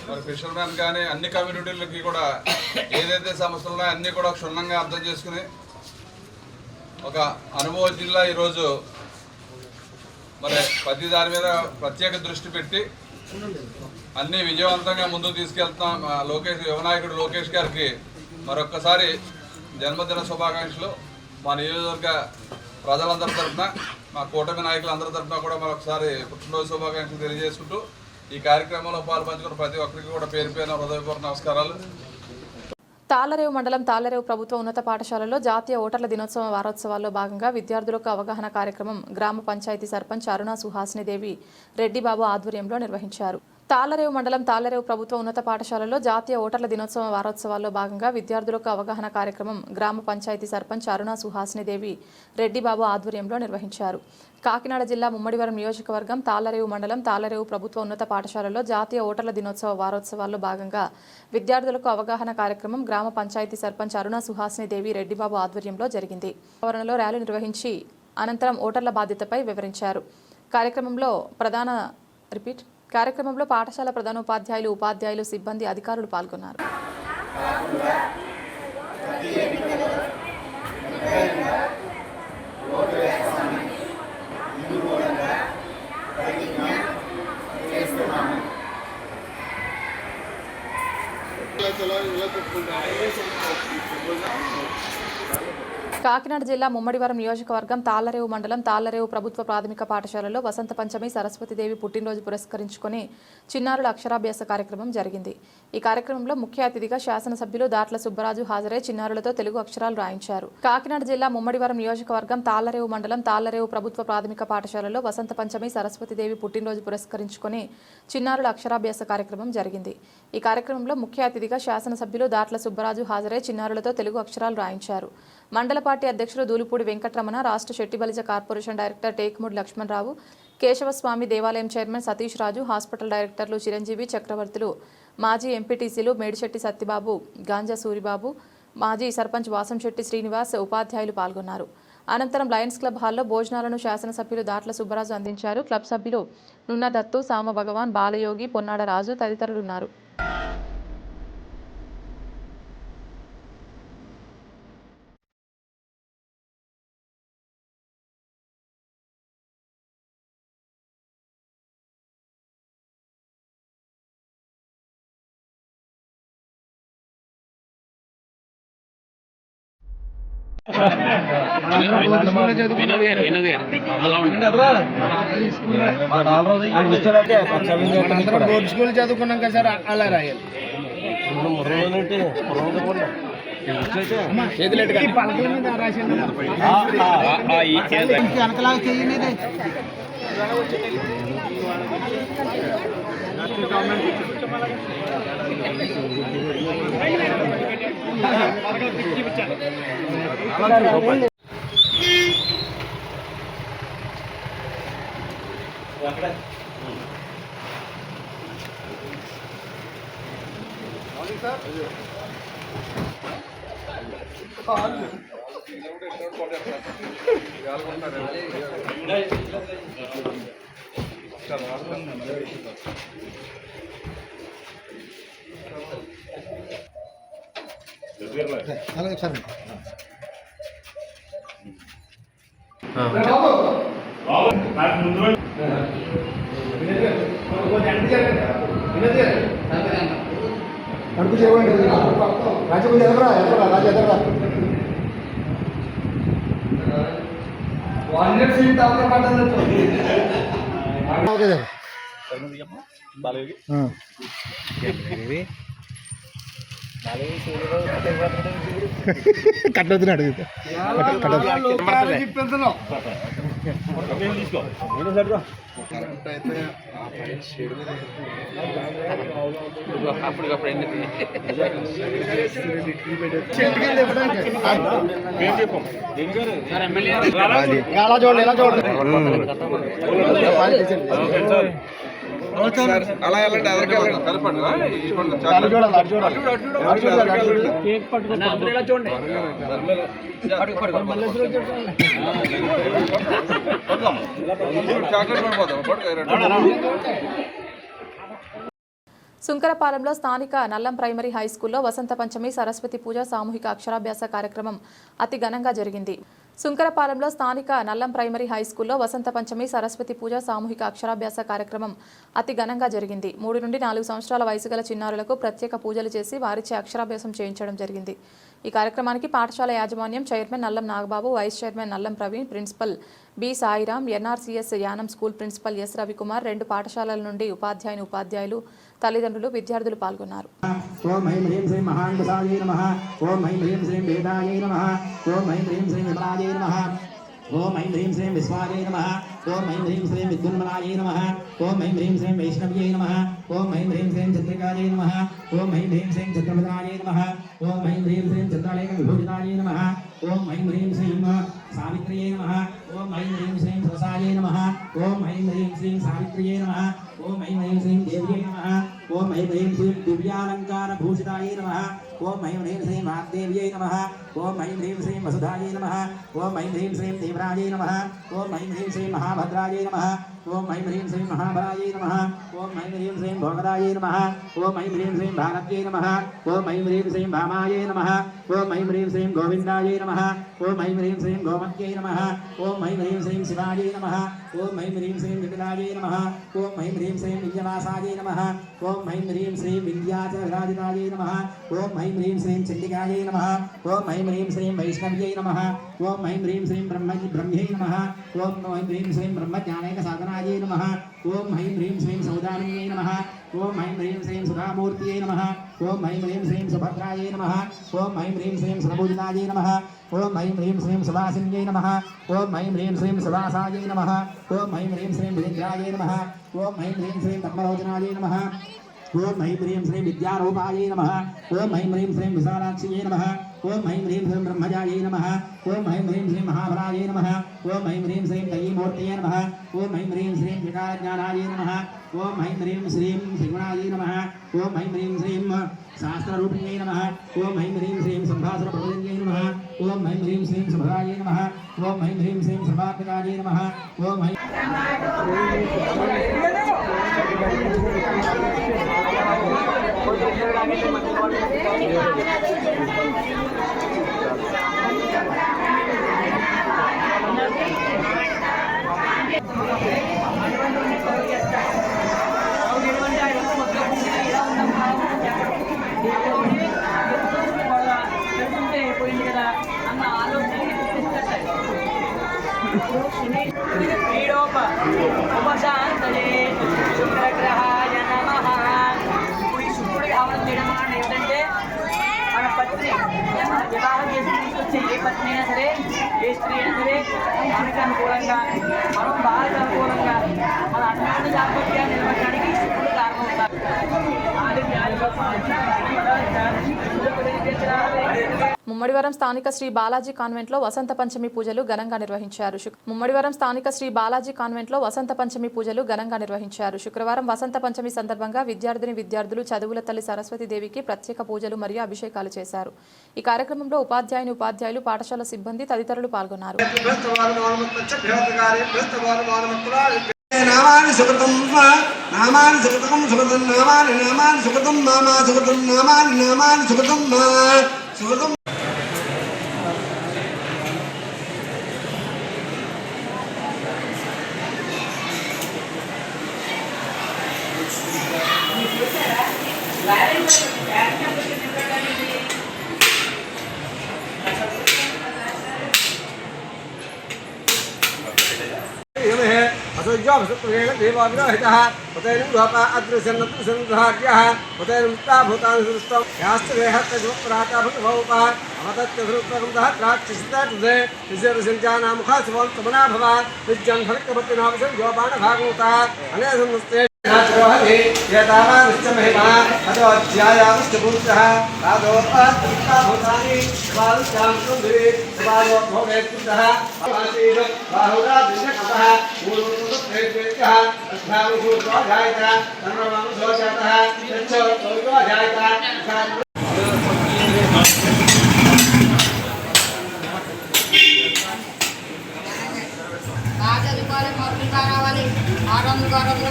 మరి ఫిషర్మెన్ కానీ అన్ని కమ్యూనిటీలకి కూడా ఏదైతే సమస్యలు ఉన్నాయో అన్నీ కూడా క్షుణ్ణంగా అర్థం చేసుకుని ఒక అనుభవ జిల్లా ఈరోజు మరి ప్రతి దాని మీద ప్రత్యేక దృష్టి పెట్టి అన్నీ విజయవంతంగా ముందుకు తీసుకెళ్తున్నాం. యువనాయకుడు లోకేష్ గారికి మరొక్కసారి జన్మదిన శుభాకాంక్షలు. మా నియోజకవర్గ ప్రజలందరి తరఫున మా కూటమి నాయకులందరి తరఫున కూడా మరొకసారి పుట్టినరోజు శుభాకాంక్షలు తెలియజేసుకుంటూ ఈ కార్యక్రమంలో పాల్పంచుకున్న ప్రతి ఒక్కరికి కూడా పేరు పేరున హృదయపూర్వక నమస్కారాలు. తాళ్లరేవు మండలం తాళ్లరేవు ప్రభుత్వ ఉన్నత పాఠశాలలో జాతీయ ఓటర్ల దినోత్సవ వారోత్సవాల్లో భాగంగా విద్యార్థులకు అవగాహన కార్యక్రమం గ్రామ పంచాయతీ సర్పంచ్ అరుణా సుహాసినిదేవి రెడ్డిబాబు ఆధ్వర్యంలో నిర్వహించారు. తాళ్లరేవు మండలం తాళ్లరేవు ప్రభుత్వ ఉన్నత పాఠశాలలో జాతీయ ఓటర్ల దినోత్సవ వారోత్సవాల్లో భాగంగా విద్యార్థులకు అవగాహన కార్యక్రమం గ్రామ పంచాయతీ సర్పంచ్ అరుణా సుహాసినిదేవి రెడ్డిబాబు ఆధ్వర్యంలో నిర్వహించారు. కాకినాడ జిల్లా ముమ్మడివరం నియోజకవర్గం తాళ్లరేవు మండలం తాళ్లరేవు ప్రభుత్వ ఉన్నత పాఠశాలలో జాతీయ ఓటర్ల దినోత్సవ వారోత్సవాల్లో భాగంగా విద్యార్థులకు అవగాహన కార్యక్రమం గ్రామ పంచాయతీ సర్పంచ్ అరుణా సుహాసినిదేవి రెడ్డిబాబు ఆధ్వర్యంలో జరిగింది. ఆవరణలో ర్యాలీ నిర్వహించి అనంతరం ఓటర్ల బాధ్యతపై వివరించారు. కార్యక్రమంలో పాఠశాల ప్రధానోపాధ్యాయులు, ఉపాధ్యాయులు, సిబ్బంది, అధికారులు పాల్గొన్నారు. కాకినాడ జిల్లా ముమ్మడివరం నియోజకవర్గం తాళ్లరేవు మండలం తాళ్లరేవు ప్రభుత్వ ప్రాథమిక పాఠశాలలో వసంత పంచమి సరస్వతీదేవి పుట్టినరోజు పురస్కరించుకుని చిన్నారుల అక్షరాభ్యాస కార్యక్రమం జరిగింది. ఈ కార్యక్రమంలో ముఖ్య అతిథిగా శాసనసభ్యులు దాట్ల సుబ్బరాజు హాజరై చిన్నారులతో తెలుగు అక్షరాలు రాయించారు. కాకినాడ జిల్లా ముమ్మడివరం నియోజకవర్గం తాళ్లరేవు మండలం తాళ్లరేవు ప్రభుత్వ ప్రాథమిక పాఠశాలలో వసంత పంచమి సరస్వతీదేవి పుట్టినరోజు పురస్కరించుకుని చిన్నారుల అక్షరాభ్యాస కార్యక్రమం జరిగింది. ఈ కార్యక్రమంలో ముఖ్య అతిథిగా శాసనసభ్యులు దాట్ల సుబ్బరాజు హాజరై చిన్నారులతో తెలుగు అక్షరాలు రాయించారు. మండల పార్టీ అధ్యక్షులు దూలిపూడి వెంకటరమణ, రాష్ట్ర శెట్టిబలిజ కార్పొరేషన్ డైరెక్టర్ టేకుమూడి లక్ష్మణరావు, కేశవస్వామి దేవాలయం చైర్మన్ సతీష్ రాజు, హాస్పిటల్ డైరెక్టర్లు చిరంజీవి, చక్రవర్తులు, మాజీ ఎంపీటీసీలు మేడిశెట్టి సత్యబాబు, గాంజా సూరిబాబు, మాజీ సర్పంచ్ వాసంశెట్టి శ్రీనివాస్, ఉపాధ్యాయులు పాల్గొన్నారు. అనంతరం లయన్స్ క్లబ్ హాల్లో భోజనాలను శాసనసభ్యులు దాట్ల సుబ్బరాజు అందించారు. క్లబ్ సభ్యులు నున్న దత్తు, సామ భగవాన్, బాలయోగి, పొన్నాడ రాజు తదితరులున్నారు. బోర్డు స్కూల్ చదువుకున్నాం కదా సార్, అలా రాయాలి. వెనకలాగా చెయ్యలేదు. అడుగు చేయండి రాజు కొంచెం ఎదరా ఎదరా రాజు ఎదరా 100 ఫీట్ అవతల పడ్డది ఓకే సార్ బాలయోగి కట్టవుతున్నాడు ఎలా చూడండి ఎలా చూడండి అలా వెళ్ళండి అదరికి వెళ్ళండి కలపండి చాక్లెట్ పడిపోతాం. సుంకరపాలెంలో స్థానిక నల్లం ప్రైమరీ హై స్కూల్లో వసంత పంచమి సరస్వతి పూజ సామూహిక అక్షరాభ్యాస కార్యక్రమం అతి ఘనంగా జరిగింది. సుంకరపాలెంలో స్థానిక నల్లం ప్రైమరీ హై స్కూల్లో వసంత పంచమి సరస్వతి పూజ సామూహిక అక్షరాభ్యాస కార్యక్రమం అతి ఘనంగా జరిగింది. 3 నుండి 4 సంవత్సరాల వయసు గల చిన్నారులకు ప్రత్యేక పూజలు చేసి వారిచే అక్షరాభ్యాసం చేయించడం జరిగింది. ఈ కార్యక్రమానికి పాఠశాల యాజమాన్యం chairman Nallam Nagababu, vice chairman Nallam Praveen, principal B Sairam, NRCS Yanam school principal S Ravikumar, 2 పాఠశాలల నుండి ఉపాధ్యాయులు, తల్లిదండ్రులు, విద్యార్థులు పాల్గొన్నారు. ఓం ఐం హ్రీం శ్రీం మహాండసాయ నమః. ఓం ఐం హ్రీం శ్రీం వేదాయ నమః. ఓం ఐం హ్రీం శ్రీం విమలాయ నమః. ఓం ఐం హ్రీం శ్రీం విశ్వాయ నమః. ఓం ఐం హ్రీం శ్రీం విద్యున్మలాయ నమః. ఓం ఐం హ్రీం శ్రీం వైష్ణవ్యై నమః. ఓం ఐం హ్రీం శ్రీం చంద్రికాయ నమః. ఓం ఐం హ్రీం శ్రీం చంద్రమదాయ నమః. ఓం ఐం హ్రీం శ్రీం చంద్రాలేఖ విభూషితాయ నమః. ఓం ఐం హ్రీం శ్రీం సావిత్ర్యై నమః. ఓం ఐం హ్రీం శ్రీం సరసాయ నమః. ఓం ఐం హ్రీం శ్రీం సావిత్ర్యై నమః. ఓం ఐం హ్రీం శ్రీం దేవ్యై నమః. ఓం ఐం హ్రీం శ్రీం దివ్యాలంకార భూషితాయ నమః. ఓం ఐం హ్రీం శ్రీం వాగ్దేవ్యై నమః. ఓం ఐం హ్రీం శ్రీం వసుధాయ నమః. ఓం ఐం హ్రీం శ్రీం దేవరాజై నమః. ఓం ఐం హ్రీం శ్రీం మహాభద్రాయ నమః. ఓం ఐం హ్రీం శ్రీం మహాబలాయ నమః. ఓం ఐం హ్రీం శ్రీం భోగదాయ నమః. ఓం ఐం హ్రీం శ్రీం భారత్యై నమః. ఓం ఐం హ్రీం శ్రీం భామాయ నమః. ఓం ఐం హ్రీం శ్రీం గోవిందాయ నమః. ఓం ఐం హ్రీం శ్రీం గోమత్యై నమః. ఓం ఐం హ్రీం శ్రీం శివాయ నమః. ఓం ఐం హ్రీం శ్రీం విఠలాయ నమః. ఓం ఐం హ్రీం శ్రీం విద్యవాసాయ నమః. ఓం ఐం హ్రీం శ్రీం విద్యాచరాజితాయ నమః. ఓం ఐం హ్రీం శ్రీం చండికాయ నమః. ఓం ఐం హ్రీం శ్రీం వైష్ణవ్యై నమః. ఓం ఐం హ్రీం శ్రీం బ్రహ్మ్యై నమః. ఓం ఐం హ్రీం శ్రీం బ్రహ్మజ్ఞానైక సాధనాయ నమః. ఓం ఐం హ్రీం శ్రీం సౌదామిన్యై నమః. ఓం ఐం హ్రీం శ్రీం సుధామూర్తియై నమః. ఓం ఐం హ్రీం శ్రీం సుభద్రాయై నమః. ఓం ఐం హ్రీం శ్రీం సురభూజితాయై నమః. ఓం ఐం హ్రీం శ్రీం సువాసిన్యై నమః. ఓం ఐం హ్రీం శ్రీం సువాసాయై నమః. ఓం ఐం హ్రీం శ్రీం విద్యాయై నమః. ఓం ఐం హ్రీం శ్రీం ధర్మలోచనాయై నమః. ఓం ఐం హ్రీం శ్రీం విద్యారూపాయై నమః. ఓం ఐం హ్రీం శ్రీం విశాలాక్షియై నమః. ఓం ఐం హ్రీం శ్రీం బ్రహ్మజాయై నమః. ఓం ఐం హ్రీం శ్రీం మహాబలాయై నమః. ఓం ఐం హ్రీం శ్రీం దయీమూర్తయే నమః. ఓం ఐం హ్రీం శ్రీం వికారజ్ఞానాయై నమః. ఓం ఐం హ్రీం శ్రీం శ్రీగుణాయై నమః. ఓం ఐం హ్రీం శ్రీం శాస్త్రరూపిణ్యై నమః. ఓం ఐం హ్రీం శ్రీం సంభాసర ప్రబోధిన్యై నమః. ఓం ఐం హ్రీం శ్రీం శుభదాయై నమః. ఓం ఐం హ్రీం శ్రీం సర్వాత్మకాయై నమః. ఓం ఐం ఉపశాంతయే శుక్రగ్రహాయ నమః. ఇప్పుడు ఈ శుక్రుడికి హవనం చేయడం అంటే ఏంటంటే మన పత్ని మన వివాహం చేసి తీసుకొచ్చే ఏ పత్ని అయినా సరే, ఏ స్త్రీ అయినా సరే మనకి అనుకూలంగా, మనం బాగా అనుకూలంగా మన అన్నాన్ని దాపత్యాన్ని నిలబడడానికి శుక్రుడు కారణమవుతారు. ముమ్మడివరం స్థానిక శ్రీ బాలాజీ కాన్వెంట్లో వసంత పంచమి పూజలు ఘనంగా నిర్వహించారు. ముమ్మడివరం స్థానిక శ్రీ బాలాజీ కాన్వెంట్లో వసంత పంచమి పూజలు ఘనంగా నిర్వహించారు. శుక్రవారం వసంత పంచమి సందర్భంగా విద్యార్థులు చదువుల తల్లి సరస్వతి దేవికి ప్రత్యేక పూజలు మరియు అభిషేకాలు చేశారు. ఈ కార్యక్రమంలో ఉపాధ్యాయులు, పాఠశాల సిబ్బంది తదితరులు పాల్గొన్నారు. నామాని సుకృతం నామాని సుకృతం సుకృతం నామాని సుకృతం మామా సుకృతం నామాని సుకృతం మా సుకృతం.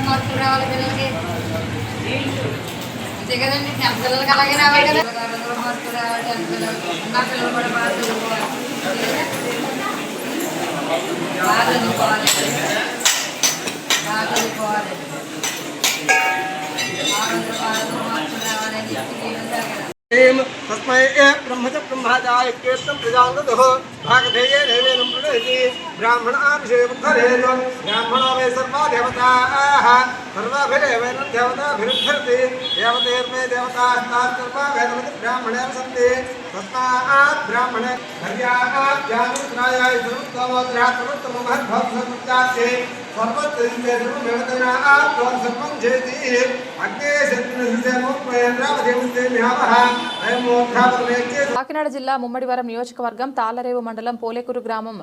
మార్కులు రావాలి పిల్లలకి అంతే కదండి. 10th పిల్లలకి అలాగే రావాలి కదా. మార్కులు రావాలి. 10th పిల్లలు ఉన్న పిల్లలు కూడా బాగా చదువుకోవాలి. బాగా చదువుకోవాలి. మార్కులు రావాలని చెప్పి तस्मै ब्रह्मच ब्रह्माचार्य कीर्तन प्रजांगतः भागधेये देवेन प्रणयति ब्राह्मणाभिषेकधरेण ब्राह्मणो वै सर्वा देवताः सर्वाभिरेवेन देवताभिरुद्धरति देवतेर्मे देवतास्तात् सर्वा वेदवति ब्राह्मणे सन्ति तस्मात् ब्राह्मणे हर्याः जागृतरायाय सर्वोत्तमोत्तरात् सर्वोत्तममहद्भवसर्वत्यास्ये सर्वत्रिंशे सर्वमेवतेनाः सर्वं जयति अग्ने सत्त्वनसिसेमोपयन्द्रावदेवते न्यावः కాకినాడ జిల్లా ముమ్మడివరం నియోజకవర్గం తాళ్లరేవు మండలం పోలేకూరు గ్రామం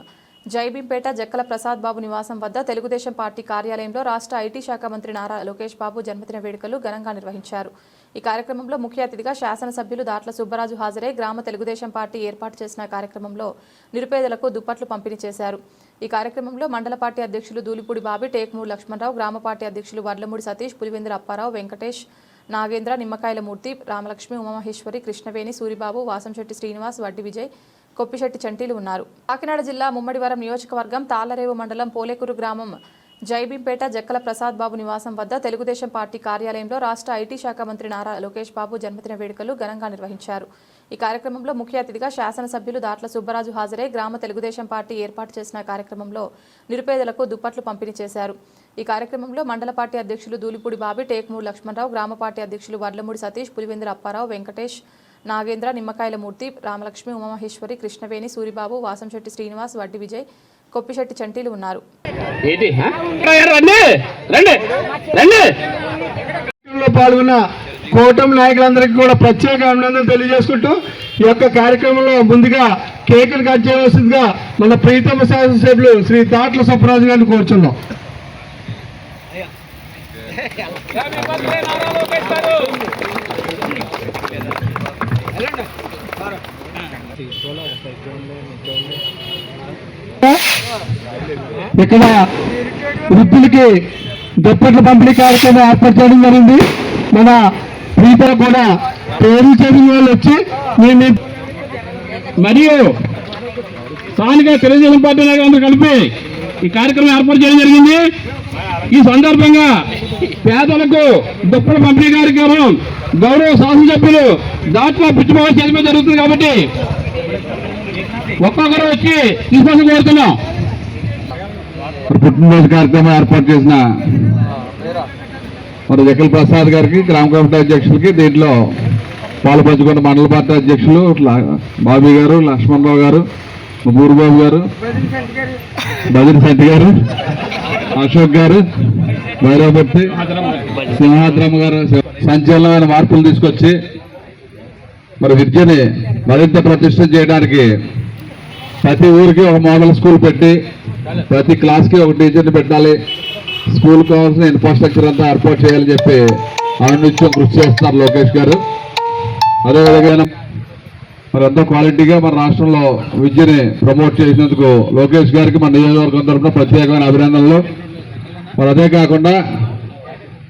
జైబీంపేట జక్కల ప్రసాద్ బాబు నివాసం వద్ద తెలుగుదేశం పార్టీ కార్యాలయంలో రాష్ట్ర ఐటీ శాఖ మంత్రి నారా లోకేష్ బాబు జన్మదిన వేడుకలు ఘనంగా నిర్వహించారు. ఈ కార్యక్రమంలో ముఖ్య అతిథిగా శాసనసభ్యులు దాట్ల సుబ్బరాజు హాజరై గ్రామ తెలుగుదేశం పార్టీ ఏర్పాటు చేసిన కార్యక్రమంలో నిరుపేదలకు దుప్పట్లు పంపిణీ చేశారు. ఈ కార్యక్రమంలో మండల పార్టీ అధ్యక్షులు దూలిపూడి బాబి, టేక్మూరు లక్ష్మణరావు, గ్రామ పార్టీ అధ్యక్షులు వర్లమూడి సతీష్, పులివెందుల అప్పారావు, వెంకటేష్, నాగేంద్ర, నిమ్మకాయల మూర్తి, రామలక్ష్మి, ఉమామహేశ్వరి, కృష్ణవేణి, సూరిబాబు, వాసంశెట్టి శ్రీనివాస్, వడ్డి విజయ్, కొప్పిశెట్టి చంటీలు ఉన్నారు. కాకినాడ జిల్లా ముమ్మడివరం నియోజకవర్గం తాళ్లరేవు మండలం పోలేకూరు గ్రామం జైబీంపేట జక్కల ప్రసాద్ బాబు నివాసం వద్ద తెలుగుదేశం పార్టీ కార్యాలయంలో రాష్ట్ర ఐటీ శాఖ మంత్రి నారా లోకేష్ బాబు జన్మదిన వేడుకలు ఘనంగా నిర్వహించారు. ఈ కార్యక్రమంలో ముఖ్య అతిథిగా శాసనసభ్యులు దాట్ల సుబ్బరాజు హాజరై గ్రామ తెలుగుదేశం పార్టీ ఏర్పాటు చేసిన కార్యక్రమంలో నిరుపేదలకు దుప్పట్లు పంపిణీ చేశారు. ఈ కార్యక్రమంలో మండల పార్టీ అధ్యక్షులు దూలిపూడి బాబి, టేక్మూరు లక్ష్మణరావు, గ్రామ పార్టీ అధ్యక్షులు వర్లమూడి సతీష్, పులివెందుల అప్పారావు, వెంకటేష్, నాగేంద్ర, నిమ్మకాయల మూర్తి, రామలక్ష్మి, ఉమామహేశ్వరి, కృష్ణవేణి, సూరిబాబు, వాసంశెట్టి శ్రీనివాస్, వడ్డి విజయ్, కొప్పిశెట్టి చంటీలు ఉన్నారు. పాల్గొన్న కూటమి నాయకులందరికీ కూడా ప్రత్యేక అభినందనలు తెలియజేసుకుంటూ ఈ యొక్క కార్యక్రమంలో ముందుగా కేకులు కట్ చేయవలసిందిగా మన ప్రీతమ శాసనసభ్యులు శ్రీ దాట్ల సుబ్బరాజు గారిని కోరుచున్నాం. ఇక్కడ వృద్ధులకి దుప్పట్ల పంపిణీ కార్యక్రమం ఏర్పాటు చేయడం జరిగింది. మన ప్రీతలు కూడా పేర్లు చదివిన వాళ్ళు వచ్చి మరియు స్థానిక తెలుగుదేశం పార్టీ నాయకులందరూ కలిపి ఈ కార్యక్రమం ఏర్పాటు చేయడం జరిగింది. ఈ సందర్భంగా పేదలకు దుప్పట్ల పంపిణీ కార్యక్రమం గౌరవ శాసనసభ్యులు దాట్ల పుచ్చిబాబు చేయడం జరుగుతుంది కాబట్టి ఒక్కొక్కరు వచ్చి తీసుకోవాలని కోరుతున్నాం. పుట్టినరోజు కార్యక్రమం ఏర్పాటు చేసిన మరి జక్కల ప్రసాద్ గారికి, గ్రామ కమిటీ అధ్యక్షులకి, దీంట్లో పాల్పంచుకున్న మండల పార్టీ అధ్యక్షులు బాబీ గారు, లక్ష్మణరావు గారు, బూరుబాబు గారు, బదిరి శెట్టి గారు, అశోక్ గారు, భైరవపర్తి, సింహాద్రమ్మ గారు సంచలనమైన మార్పులు తీసుకొచ్చి మరి విద్యని మరింత ప్రతిష్ఠ చేయడానికి ప్రతి ఊరికి ఒక మోడల్ స్కూల్ పెట్టి ప్రతి క్లాస్కి ఒక టీచర్ని పెట్టాలి, స్కూల్ కావాల్సిన ఇన్ఫ్రాస్ట్రక్చర్ అంతా ఏర్పాటు చేయాలని చెప్పి అనునిత్యం కృషి చేస్తున్నారు లోకేష్ గారు. అదేవిధంగా మరి ఎంతో క్వాలిటీగా మన రాష్ట్రంలో విద్యని ప్రమోట్ చేసినందుకు లోకేష్ గారికి మన నియోజకవర్గం తరఫున ప్రత్యేకమైన అభినందనలు. మరి అదే కాకుండా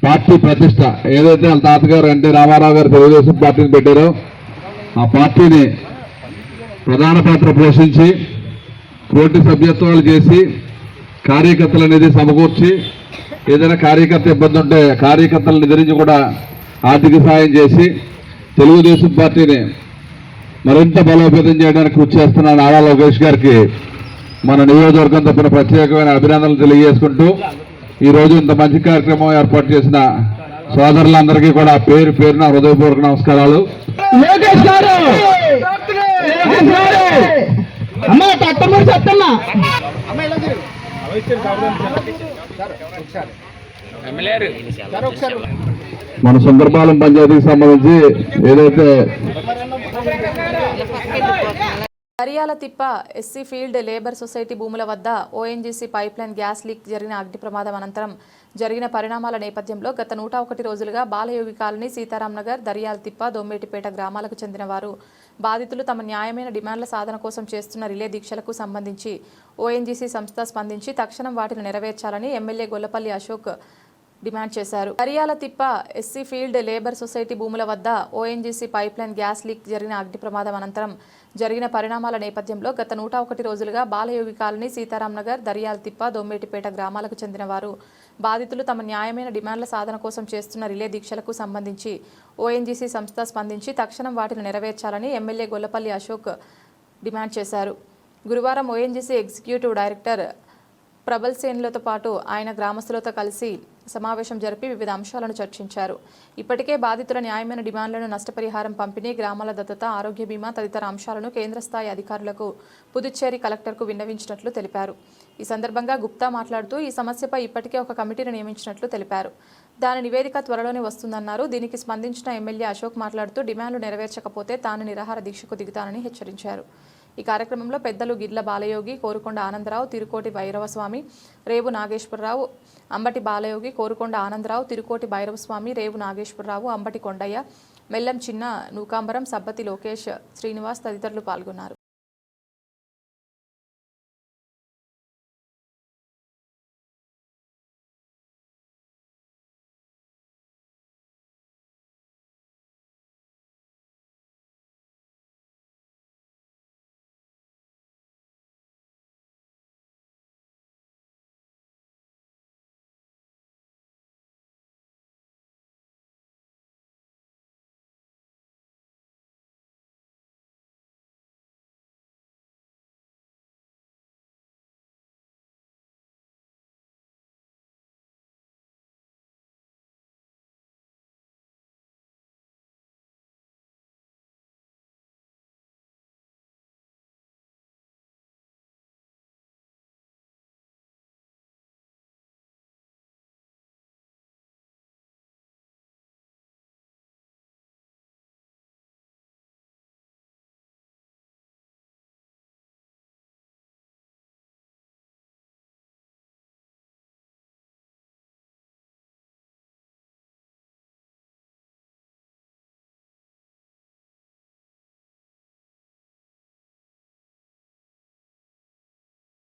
పార్టీ ప్రతిష్ట ఏదైతే వాళ్ళ తాతగారు ఎన్టీ రామారావు గారు తెలుగుదేశం పార్టీని పెట్టారో ఆ పార్టీని ప్రధాన పాత్ర పోషించి కోటి సభ్యత్వాలు చేసి కార్యకర్తలు అనేది సమకూర్చి ఏదైనా కార్యకర్త ఇబ్బంది ఉంటే కార్యకర్తలను ఎదిరించి కూడా ఆర్థిక సహాయం చేసి తెలుగుదేశం పార్టీని మరింత బలోపేతం చేయడానికి కృషి చేస్తున్న నారా లోకేష్ గారికి మన నియోజకవర్గం తరపున ప్రత్యేకమైన అభినందనలు తెలియజేసుకుంటూ ఈరోజు ఇంత మంచి కార్యక్రమం ఏర్పాటు చేసిన సోదరులందరికీ కూడా పేరు పేరున హృదయపూర్వక నమస్కారాలు. లోకేష్ గారు అమ్మ తట్టమని చెప్తున్నా మన సుందరపాలెం పంచాయతీకి సంబంధించి ఏదైతే దర్యాల తిప్ప ఎస్సీ ఫీల్డ్ లేబర్ సొసైటీ భూముల వద్ద ఓఎన్జీసీ పైప్లైన్ గ్యాస్ లీక్ జరిగిన అగ్ని ప్రమాదం అనంతరం జరిగిన పరిణామాల నేపథ్యంలో గత 101 రోజులుగా బాలయోగి కాలనీ, సీతారాం నగర్, దర్యాల తిప్ప, దొమ్మేటిపేట గ్రామాలకు చెందిన వారు బాధితులు తమ న్యాయమైన డిమాండ్ల సాధన కోసం చేస్తున్న రిలే దీక్షలకు సంబంధించి ఓఎన్జీసీ సంస్థ స్పందించి తక్షణం వాటిని నెరవేర్చాలని ఎమ్మెల్యే గొల్లపల్లి అశోక్ డిమాండ్ చేశారు. దర్యాల తిప్ప ఎస్సీ ఫీల్డ్ లేబర్ సొసైటీ భూముల వద్ద ఓఎన్జీసీ పైప్లైన్ గ్యాస్ లీక్ జరిగిన అగ్ని ప్రమాదం అనంతరం జరిగిన పరిణామాల నేపథ్యంలో గత 101 రోజులుగా బాలయోగి కాలనీ, సీతారాం నగర్, దర్యాల తిప్ప, దొమ్మేటిపేట గ్రామాలకు చెందిన వారు బాధితులు తమ న్యాయమైన డిమాండ్ల సాధన కోసం చేస్తున్న రిలే దీక్షలకు సంబంధించి ఓఎన్జీసీ సంస్థ స్పందించి తక్షణం వాటిని నెరవేర్చాలని ఎమ్మెల్యే గొల్లపల్లి అశోక్ డిమాండ్ చేశారు. గురువారం ఓఎన్జీసీ ఎగ్జిక్యూటివ్ డైరెక్టర్ ప్రబల్ సేన్లతో పాటు ఆయన గ్రామస్తులతో కలిసి సమావేశం జరిపి వివిధ అంశాలను చర్చించారు. ఇప్పటికే బాధితుల న్యాయమైన డిమాండ్లను, నష్టపరిహారం పంపిణీ, గ్రామాల దత్తత, ఆరోగ్య బీమా తదితర అంశాలను కేంద్ర స్థాయి అధికారులకు పుదుచ్చేరి కలెక్టర్కు విన్నవించినట్లు తెలిపారు. ఈ సందర్భంగా గుప్తా మాట్లాడుతూ ఈ సమస్యపై ఇప్పటికే ఒక కమిటీని నియమించినట్లు తెలిపారు. దాని నివేదిక త్వరలోనే వస్తుందన్నారు. దీనికి స్పందించిన ఎమ్మెల్యే అశోక్ మాట్లాడుతూ డిమాండ్లు నెరవేర్చకపోతే తాను నిరాహార దీక్షకు దిగుతానని హెచ్చరించారు. ఈ కార్యక్రమంలో పెద్దలు గిడ్ల బాలయోగి, కోరుకొండ ఆనందరావు, తిరుకోటి భైరవస్వామి, రేవు నాగేశ్వరరావు, అంబటి బాలయోగి, కోరుకొండ ఆనందరావు, తిరుకోటి భైరవస్వామి, రేవు నాగేశ్వరరావు, అంబటి కొండయ్య, మెల్లం చిన్న నూకాంబరం, సబ్బతి లోకేష్, శ్రీనివాస్ తదితరులు పాల్గొన్నారు.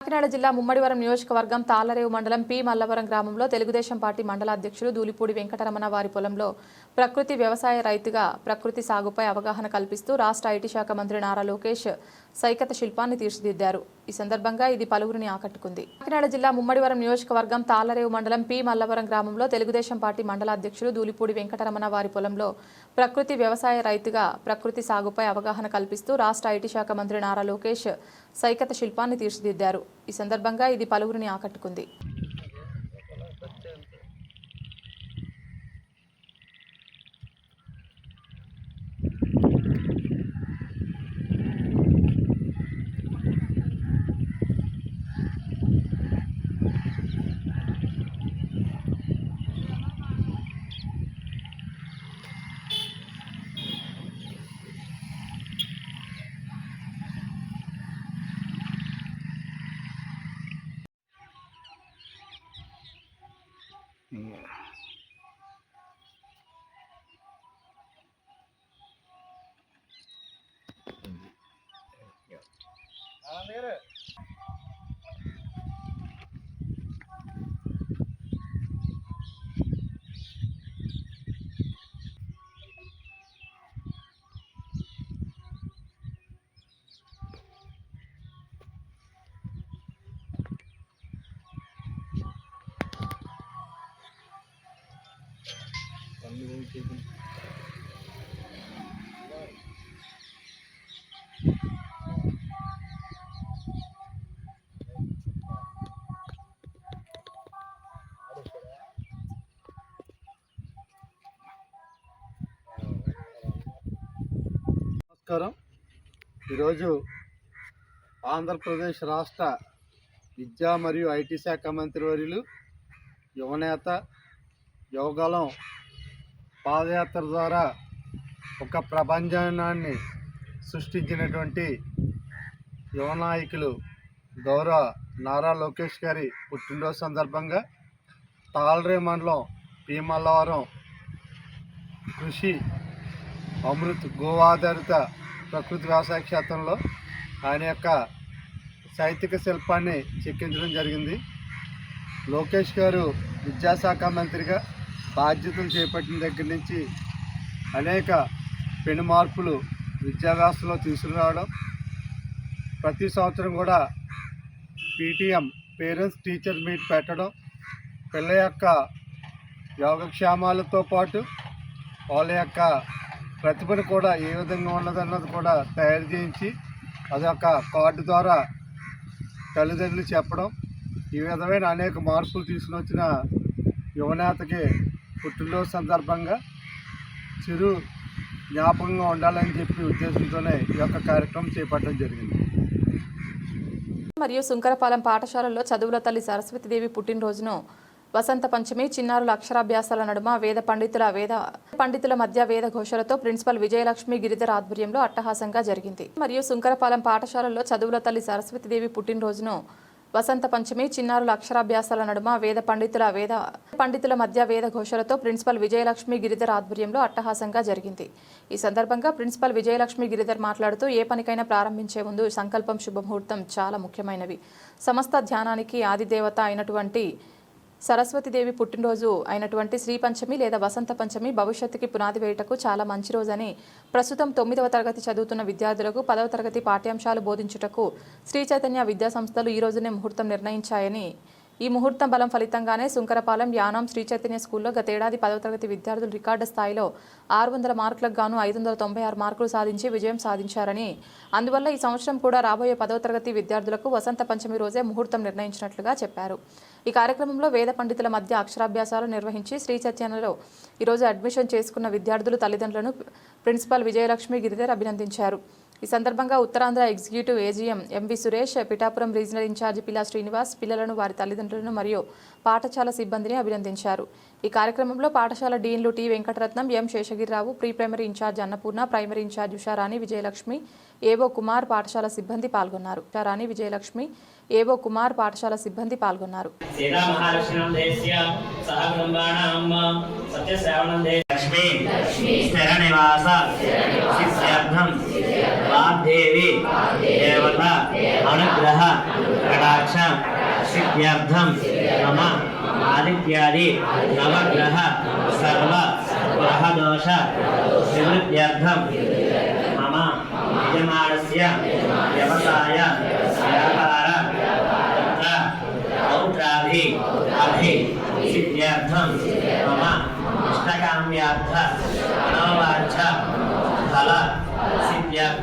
కాకినాడ జిల్లా ముమ్మడివరం నియోజకవర్గం తాళ్లరేవు మండలం పి మల్లవరం గ్రామంలో తెలుగుదేశం పార్టీ మండల అధ్యక్షులు దూలిపూడి వెంకటరమణ వారి పొలంలో ప్రకృతి వ్యవసాయ రైతుగా ప్రకృతి సాగుపై అవగాహన కల్పిస్తూ రాష్ట్ర ఐటీ శాఖ మంత్రి నారా లోకేష్ సైకత శిల్పాన్ని తీర్చిదిద్దారు. ఈ సందర్భంగా ఇది పలువురిని ఆకట్టుకుంది. కాకినాడ జిల్లా ముమ్మడివరం నియోజకవర్గం తాళ్లరేవు మండలం పి మల్లవరం గ్రామంలో తెలుగుదేశం పార్టీ మండల అధ్యక్షులు దూలిపూడి వెంకటరమణ వారి పొలంలో ప్రకృతి వ్యవసాయ రైతుగా ప్రకృతి సాగుపై అవగాహన కల్పిస్తూ రాష్ట్ర ఐటీ శాఖ మంత్రి నారా లోకేష్ సైకత శిల్పాన్ని తీర్చిదిద్దారు. ఈ సందర్భంగా ఇది పలువురిని ఆకట్టుకుంది. నమస్కారం. ఈరోజు ఆంధ్రప్రదేశ్ రాష్ట్ర విద్యా మరియు ఐటీ శాఖ మంత్రివర్యులు యువనేత యువగలం పాదయాత్ర ద్వారా ఒక ప్రభంజనాన్ని సృష్టించినటువంటి యువ నాయకులు గౌరవ నారా లోకేష్ గారి పుట్టినరోజు సందర్భంగా తాళరే మండలం పీమల్లవరం కృషి అమృత్ గో ఆధారిత ప్రకృతి వ్యవసాయ క్షేత్రంలో ఆయన యొక్క సాహిత్యక శిల్పాన్ని చెక్కించడం జరిగింది. లోకేష్ గారు విద్యాశాఖ మంత్రిగా బాధ్యతలు చేపట్టిన దగ్గర నుంచి అనేక పెను మార్పులు విద్యా వ్యవస్థలో తీసుకురావడం, ప్రతి సంవత్సరం కూడా పీటీఎం పేరెంట్స్ టీచర్ మీట్ పెట్టడం, పిల్లల యొక్క యోగక్షేమాలతో పాటు వాళ్ళ యొక్క ప్రతిభను కూడా ఏ విధంగా ఉన్నదన్నది కూడా తయారు చేయించి అదొక కార్డు ద్వారా తల్లిదండ్రులు చెప్పడం, ఈ విధమైన అనేక మార్పులు తీసుకుని వచ్చిన యువనేతకి పుట్టినరోజు సందర్భంగా చిరు జ్ఞాపకంగా ఉండాలని చెప్పి ఉద్దేశంతోనే ఈ యొక్క కార్యక్రమం చేపట్టడం జరిగింది. మరియు సుంకరపాలెం పాఠశాలలో చదువుల తల్లి సరస్వతీదేవి పుట్టినరోజును వసంత పంచమి చిన్నారుల అక్షరాభ్యాసాల నడుమ పండితుల మధ్య వేద ఘోషలతో ప్రిన్సిపల్ విజయలక్ష్మి గిరిధర్ ఆధ్వర్యంలో అట్టహాసంగా జరిగింది. మరియు సుంకరపాలెం పాఠశాలలో చదువుల తల్లి సరస్వతీదేవి పుట్టినరోజును వసంత పంచమి చిన్నారుల అక్షరాభ్యాసాల నడుమ పండితుల మధ్య వేద ఘోషలతో ప్రిన్సిపల్ విజయలక్ష్మి గిరిధర్ ఆధ్వర్యంలో అట్టహాసంగా జరిగింది. ఈ సందర్భంగా ప్రిన్సిపల్ విజయలక్ష్మి గిరిధర్ మాట్లాడుతూ ఏ పనికైనా ప్రారంభించే ముందు సంకల్పం శుభముహూర్తం చాలా ముఖ్యమైనవి. సమస్త ధ్యానానికి ఆదిదేవత అయినటువంటి సరస్వతీదేవి పుట్టినరోజు అయినటువంటి శ్రీ పంచమి లేదా వసంత పంచమి భవిష్యత్తుకి పునాది వేయటకు చాలా మంచి రోజని, ప్రస్తుతం 9వ తరగతి చదువుతున్న విద్యార్థులకు 10వ తరగతి పాఠ్యాంశాలు బోధించుటకు శ్రీ చైతన్య విద్యా సంస్థలు ఈ రోజునే ముహూర్తం నిర్ణయించాయని, ఈ ముహూర్తం బలం ఫలితంగానే సుంకరపాలెం యానాం శ్రీ చైతన్య స్కూల్లో గతేడాది 10వ తరగతి విద్యార్థులు రికార్డు స్థాయిలో 600 మార్కులకు గాను 596 మార్కులు సాధించి విజయం సాధించారని, అందువల్ల ఈ సంవత్సరం కూడా రాబోయే 10వ తరగతి విద్యార్థులకు వసంత పంచమి రోజే ముహూర్తం నిర్ణయించినట్లుగా చెప్పారు. ఈ కార్యక్రమంలో వేద పండితుల మధ్య అక్షరాభ్యాసాలు నిర్వహించి శ్రీ చైతన్యలో ఈరోజు అడ్మిషన్ చేసుకున్న విద్యార్థులు తల్లిదండ్రులను ప్రిన్సిపాల్ విజయలక్ష్మి గిరిధర్ అభినందించారు. ఈ సందర్భంగా Uttarandhra executive AGM MV Suresh, Pithapuram regional in-charge Pilla Srinivas పిల్లలను, వారి తల్లిదండ్రులను మరియు పాఠశాల సిబ్బందిని అభినందించారు. ఈ కార్యక్రమంలో పాఠశాల డీన్లు T Venkataratnam, M Seshagirirao, pre primary incharge Annapurna, primary incharge Usharani Vijayalakshmi, AO Kumar పాఠశాల సిబ్బంది పాల్గొన్నారు. ఉషారాణి విజయలక్ష్మి, ఏవో కుమార్ పాఠశాల సిబ్బంది పాల్గొన్నారు. వాగ్దేవి దేవత అనుగ్రహ కటాక్ష సిద్ధ్యర్థం మమ ఆదిత్యాది నవగ్రహ సర్వ గ్రహదోష నివృత్త్యర్థం మమ యజమానస్య వ్యవసాయ వ్యాపార పౌత్రాభి అభి సిద్ధ్యర్థం మమ ఇష్టకామ్యార్థ మనోవాంఛ ఫల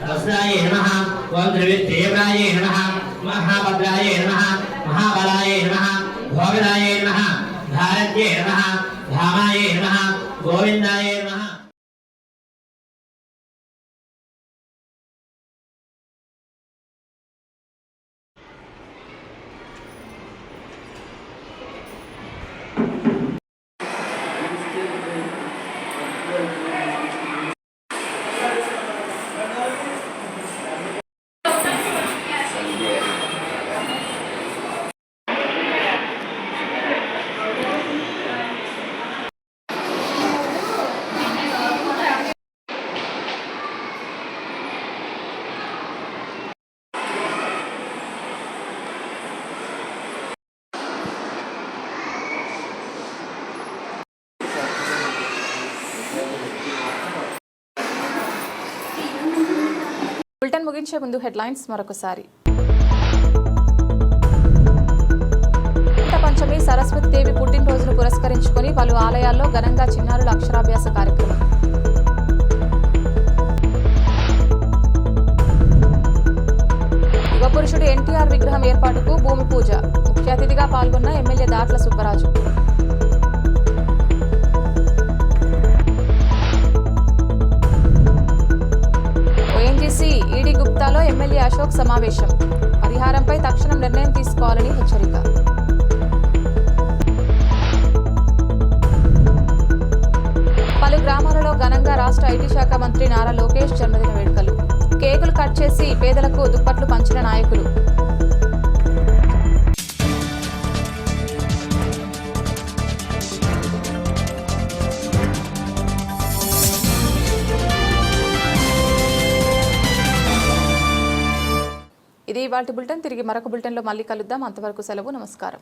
వస్త్రాయ నమః, ఓం త్రివిద్యేవ్రాయ నమః, మహాభద్రాయ నమః, మహాబలాయ నమః, భోగదాయ నమః, భారత్యే నమః, ధామాయ నమః, గోవిందాయ నమః. బులెటిన్ ముగించే ముందు హెడ్లైన్స్ మరొకసారి. పంచమి సరస్వతి దేవి పుట్టినరోజును పురస్కరించుకొని పలు ఆలయాల్లో ఘనంగా చిన్నారుల అక్షరాభ్యాస కార్యక్రమం. యుగపురుషుడు ఎన్టీఆర్ విగ్రహం ఏర్పాటుకు భూమి పూజ. ముఖ్య అతిథిగా పాల్గొన్న MLA Datla Subbaraju. ONGC ED గుప్తాలో ఎమ్మెల్యే అశోక్ సమావేశం. పరిహారంపై తక్షణం నిర్ణయం తీసుకోవాలని హెచ్చరిక. పలు గ్రామాలలో ఘనంగా రాష్ట్ర ఐటీ శాఖ మంత్రి నారా లోకేష్ జన్మదిన వేడుకలు. కేకులు కట్ చేసి పేదలకు దుప్పట్లు పంచిన నాయకులు. ఇది ఇవాల్టి బులెటిన్. తిరిగి మరొక బులెటిన్లో మళ్ళీ కలుద్దాం. అంతవరకు సెలవు. నమస్కారం.